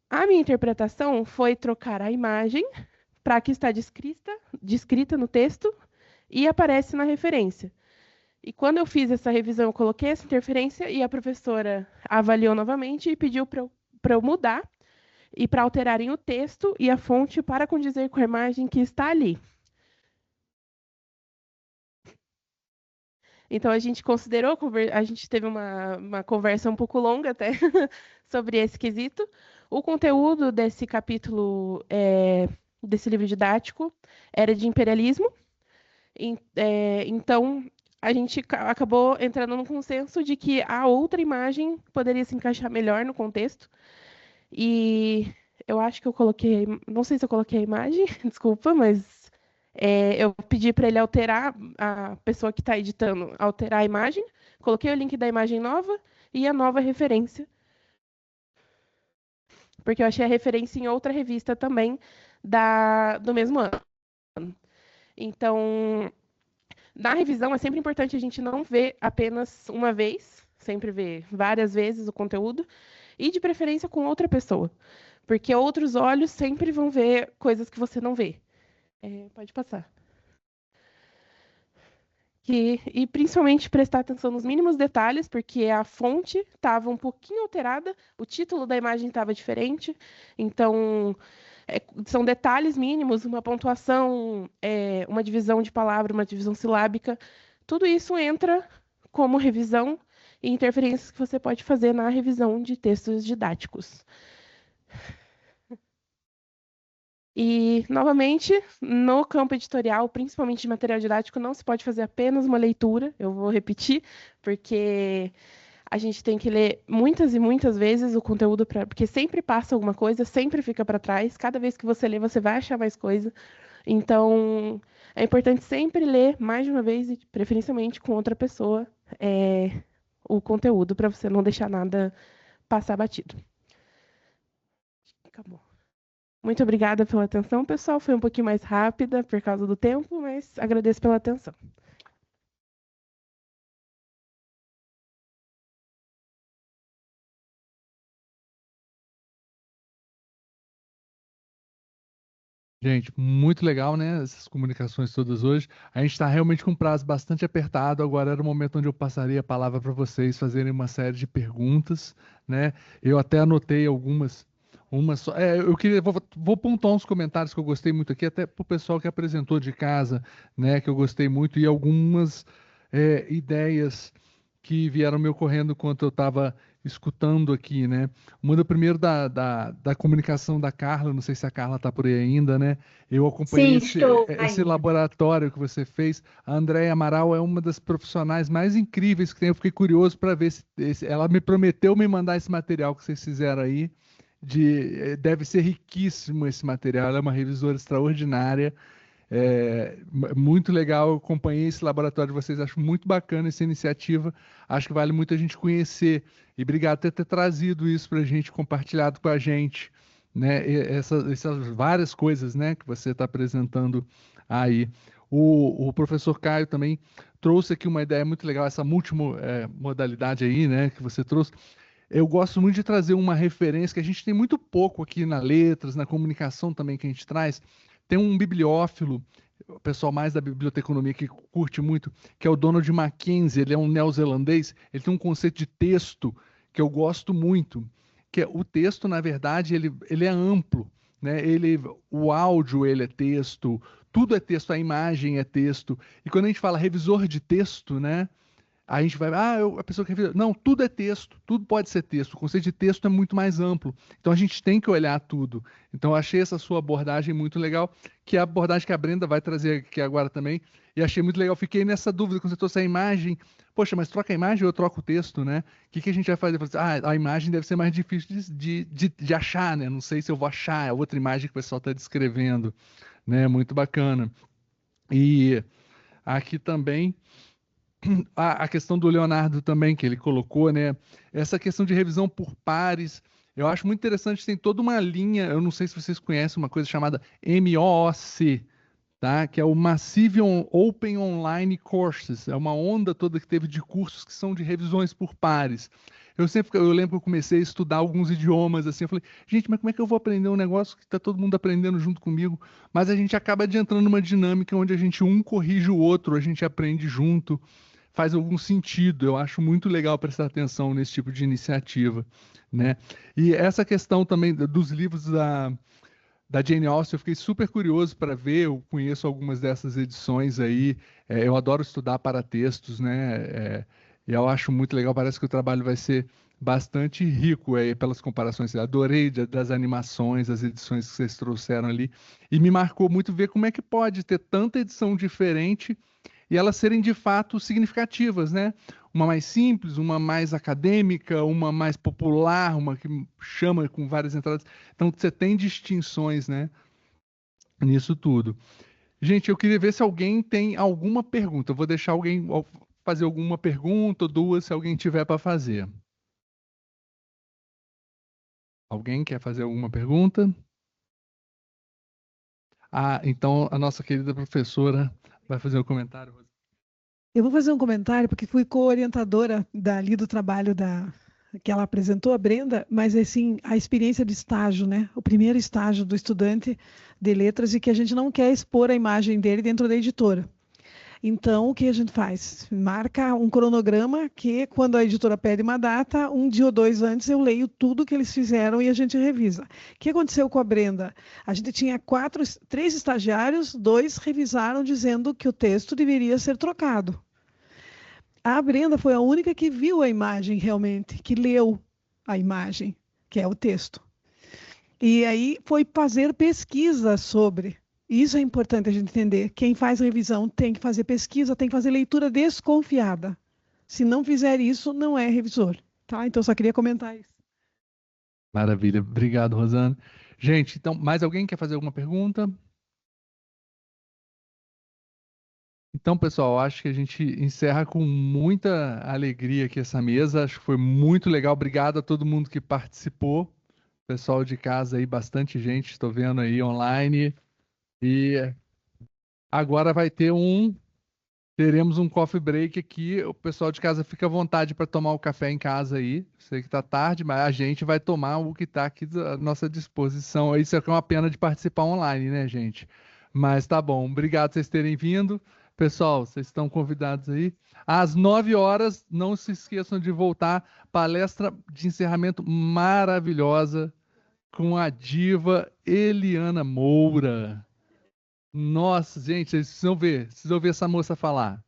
A minha interpretação foi trocar a imagem para a que está descrita no texto e aparece na referência. E quando eu fiz essa revisão, eu coloquei essa interferência e a professora avaliou novamente e pediu para eu mudar e para alterarem o texto e a fonte para condizer com a imagem que está ali. Então, a gente considerou, a gente teve uma conversa um pouco longa até sobre esse quesito. O conteúdo desse capítulo, desse livro didático, era de imperialismo. Então, a gente acabou entrando num consenso de que a outra imagem poderia se encaixar melhor no contexto. E eu acho que eu coloquei... Não sei se eu coloquei a imagem, desculpa, mas Eu pedi para ele alterar, a pessoa que está editando, alterar a imagem, coloquei o link da imagem nova e a nova referência, porque eu achei a referência em outra revista também do mesmo ano. Então, na revisão é sempre importante a gente não ver apenas uma vez, sempre ver várias vezes o conteúdo, e de preferência com outra pessoa, porque outros olhos sempre vão ver coisas que você não vê. Pode passar. E principalmente prestar atenção nos mínimos detalhes, porque a fonte estava um pouquinho alterada, o título da imagem estava diferente, então são detalhes mínimos, uma pontuação, uma divisão de palavra, uma divisão silábica, tudo isso entra como revisão e interferências que você pode fazer na revisão de textos didáticos. E, novamente, no campo editorial, principalmente de material didático, não se pode fazer apenas uma leitura, eu vou repetir, porque a gente tem que ler muitas e muitas vezes o conteúdo, porque sempre passa alguma coisa, sempre fica para trás, cada vez que você lê, você vai achar mais coisa. Então, é importante sempre ler mais de uma vez, e preferencialmente com outra pessoa, o conteúdo, para você não deixar nada passar batido. Acabou. Muito obrigada pela atenção, pessoal. Foi um pouquinho mais rápida por causa do tempo, mas agradeço pela atenção. Gente, muito legal, né? Essas comunicações todas hoje. A gente está realmente com um prazo bastante apertado. Agora era o momento onde eu passaria a palavra para vocês fazerem uma série de perguntas, né? Eu até anotei algumas. Eu queria, vou pontuar uns comentários que eu gostei muito aqui, até para o pessoal que apresentou de casa, né? Que eu gostei muito, e algumas ideias que vieram me ocorrendo enquanto eu estava escutando aqui, né? Uma do primeiro da comunicação da Carla, não sei se a Carla está por aí ainda, né? Eu acompanhei Sim, estou esse ainda. laboratório que você fez. A Andréia Amaral é uma das profissionais mais incríveis que tem. Eu fiquei curioso para ver ela me prometeu me mandar esse material que vocês fizeram aí. Deve ser riquíssimo esse material. Ela é uma revisora extraordinária. Muito legal, eu acompanhei esse laboratório de vocês, acho muito bacana essa iniciativa, acho que vale muito a gente conhecer, e obrigado por ter trazido isso para a gente, compartilhado com a gente, né, essas várias coisas, né, que você está apresentando aí. O professor Caio também trouxe aqui uma ideia muito legal, essa multimodalidade aí, né, que você trouxe. Eu gosto muito de trazer uma referência que a gente tem muito pouco aqui na letras, na comunicação também que a gente traz. Tem um bibliófilo, o pessoal mais da biblioteconomia que curte muito, que é o Donald Mackenzie. Ele é um neozelandês, ele tem um conceito de texto que eu gosto muito, que é o texto, na verdade, ele é amplo, né? O áudio ele é texto, tudo é texto, a imagem é texto. E quando a gente fala revisor de texto, né? A gente vai, a pessoa quer ver. Não, tudo é texto, tudo pode ser texto. O conceito de texto é muito mais amplo. Então a gente tem que olhar tudo. Então eu achei essa sua abordagem muito legal, que é a abordagem que a Brenda vai trazer aqui agora também. E achei muito legal. Fiquei nessa dúvida quando você trouxe a imagem. Poxa, mas troca a imagem ou eu troco o texto, né? O que a gente vai fazer? A imagem deve ser mais difícil de achar, né? Não sei se eu vou achar a outra imagem que o pessoal está descrevendo, né? Muito bacana. E aqui também a questão do Leonardo também, que ele colocou, né? Essa questão de revisão por pares, eu acho muito interessante, tem toda uma linha, eu não sei se vocês conhecem uma coisa chamada MOOC, tá? Que é o Massive Open Online Courses, é uma onda toda que teve de cursos que são de revisões por pares. Eu lembro que eu comecei a estudar alguns idiomas, assim, eu falei, gente, mas como é que eu vou aprender um negócio que está todo mundo aprendendo junto comigo? Mas a gente acaba entrando numa dinâmica onde a gente corrige o outro, a gente aprende junto, faz algum sentido. Eu acho muito legal prestar atenção nesse tipo de iniciativa, né? E essa questão também dos livros da Jane Austen, eu fiquei super curioso para ver, eu conheço algumas dessas edições aí, eu adoro estudar para textos, né? E eu acho muito legal, parece que o trabalho vai ser bastante rico aí pelas comparações. Eu adorei das animações, as edições que vocês trouxeram ali, e me marcou muito ver como é que pode ter tanta edição diferente e elas serem de fato significativas, né? Uma mais simples, uma mais acadêmica, uma mais popular, uma que chama com várias entradas. Então você tem distinções, né? Nisso tudo. Gente, eu queria ver se alguém tem alguma pergunta. Eu vou deixar alguém fazer alguma pergunta ou duas, se alguém tiver para fazer. Alguém quer fazer alguma pergunta? Ah, então a nossa querida professora vai fazer um comentário. Eu vou fazer um comentário, porque fui co-orientadora ali do trabalho que ela apresentou, a Brenda, mas assim, a experiência de estágio, né? O primeiro estágio do estudante de letras e que a gente não quer expor a imagem dele dentro da editora. Então, o que a gente faz? Marca um cronograma que, quando a editora pede uma data, um dia ou dois antes eu leio tudo que eles fizeram e a gente revisa. O que aconteceu com a Brenda? A gente tinha 3 estagiários, 2 revisaram dizendo que o texto deveria ser trocado. A Brenda foi a única que viu a imagem realmente, que leu a imagem, que é o texto. E aí foi fazer pesquisa sobre. Isso é importante a gente entender. Quem faz revisão tem que fazer pesquisa, tem que fazer leitura desconfiada. Se não fizer isso, não é revisor. Tá? Então, só queria comentar isso. Maravilha. Obrigado, Rosane. Gente, então, mais alguém quer fazer alguma pergunta? Então, pessoal, acho que a gente encerra com muita alegria aqui essa mesa. Acho que foi muito legal. Obrigado a todo mundo que participou. Pessoal de casa aí, bastante gente, estou vendo aí online. E agora teremos um coffee break aqui. O pessoal de casa fica à vontade para tomar o café em casa aí. Sei que está tarde, mas a gente vai tomar o que está aqui à nossa disposição. Isso é uma pena de participar online, né, gente? Mas tá bom. Obrigado por vocês terem vindo. Pessoal, vocês estão convidados aí. Às 9 horas, não se esqueçam de voltar. Palestra de encerramento maravilhosa com a diva Eliana Moura. Nossa, gente, vocês precisam ver essa moça falar.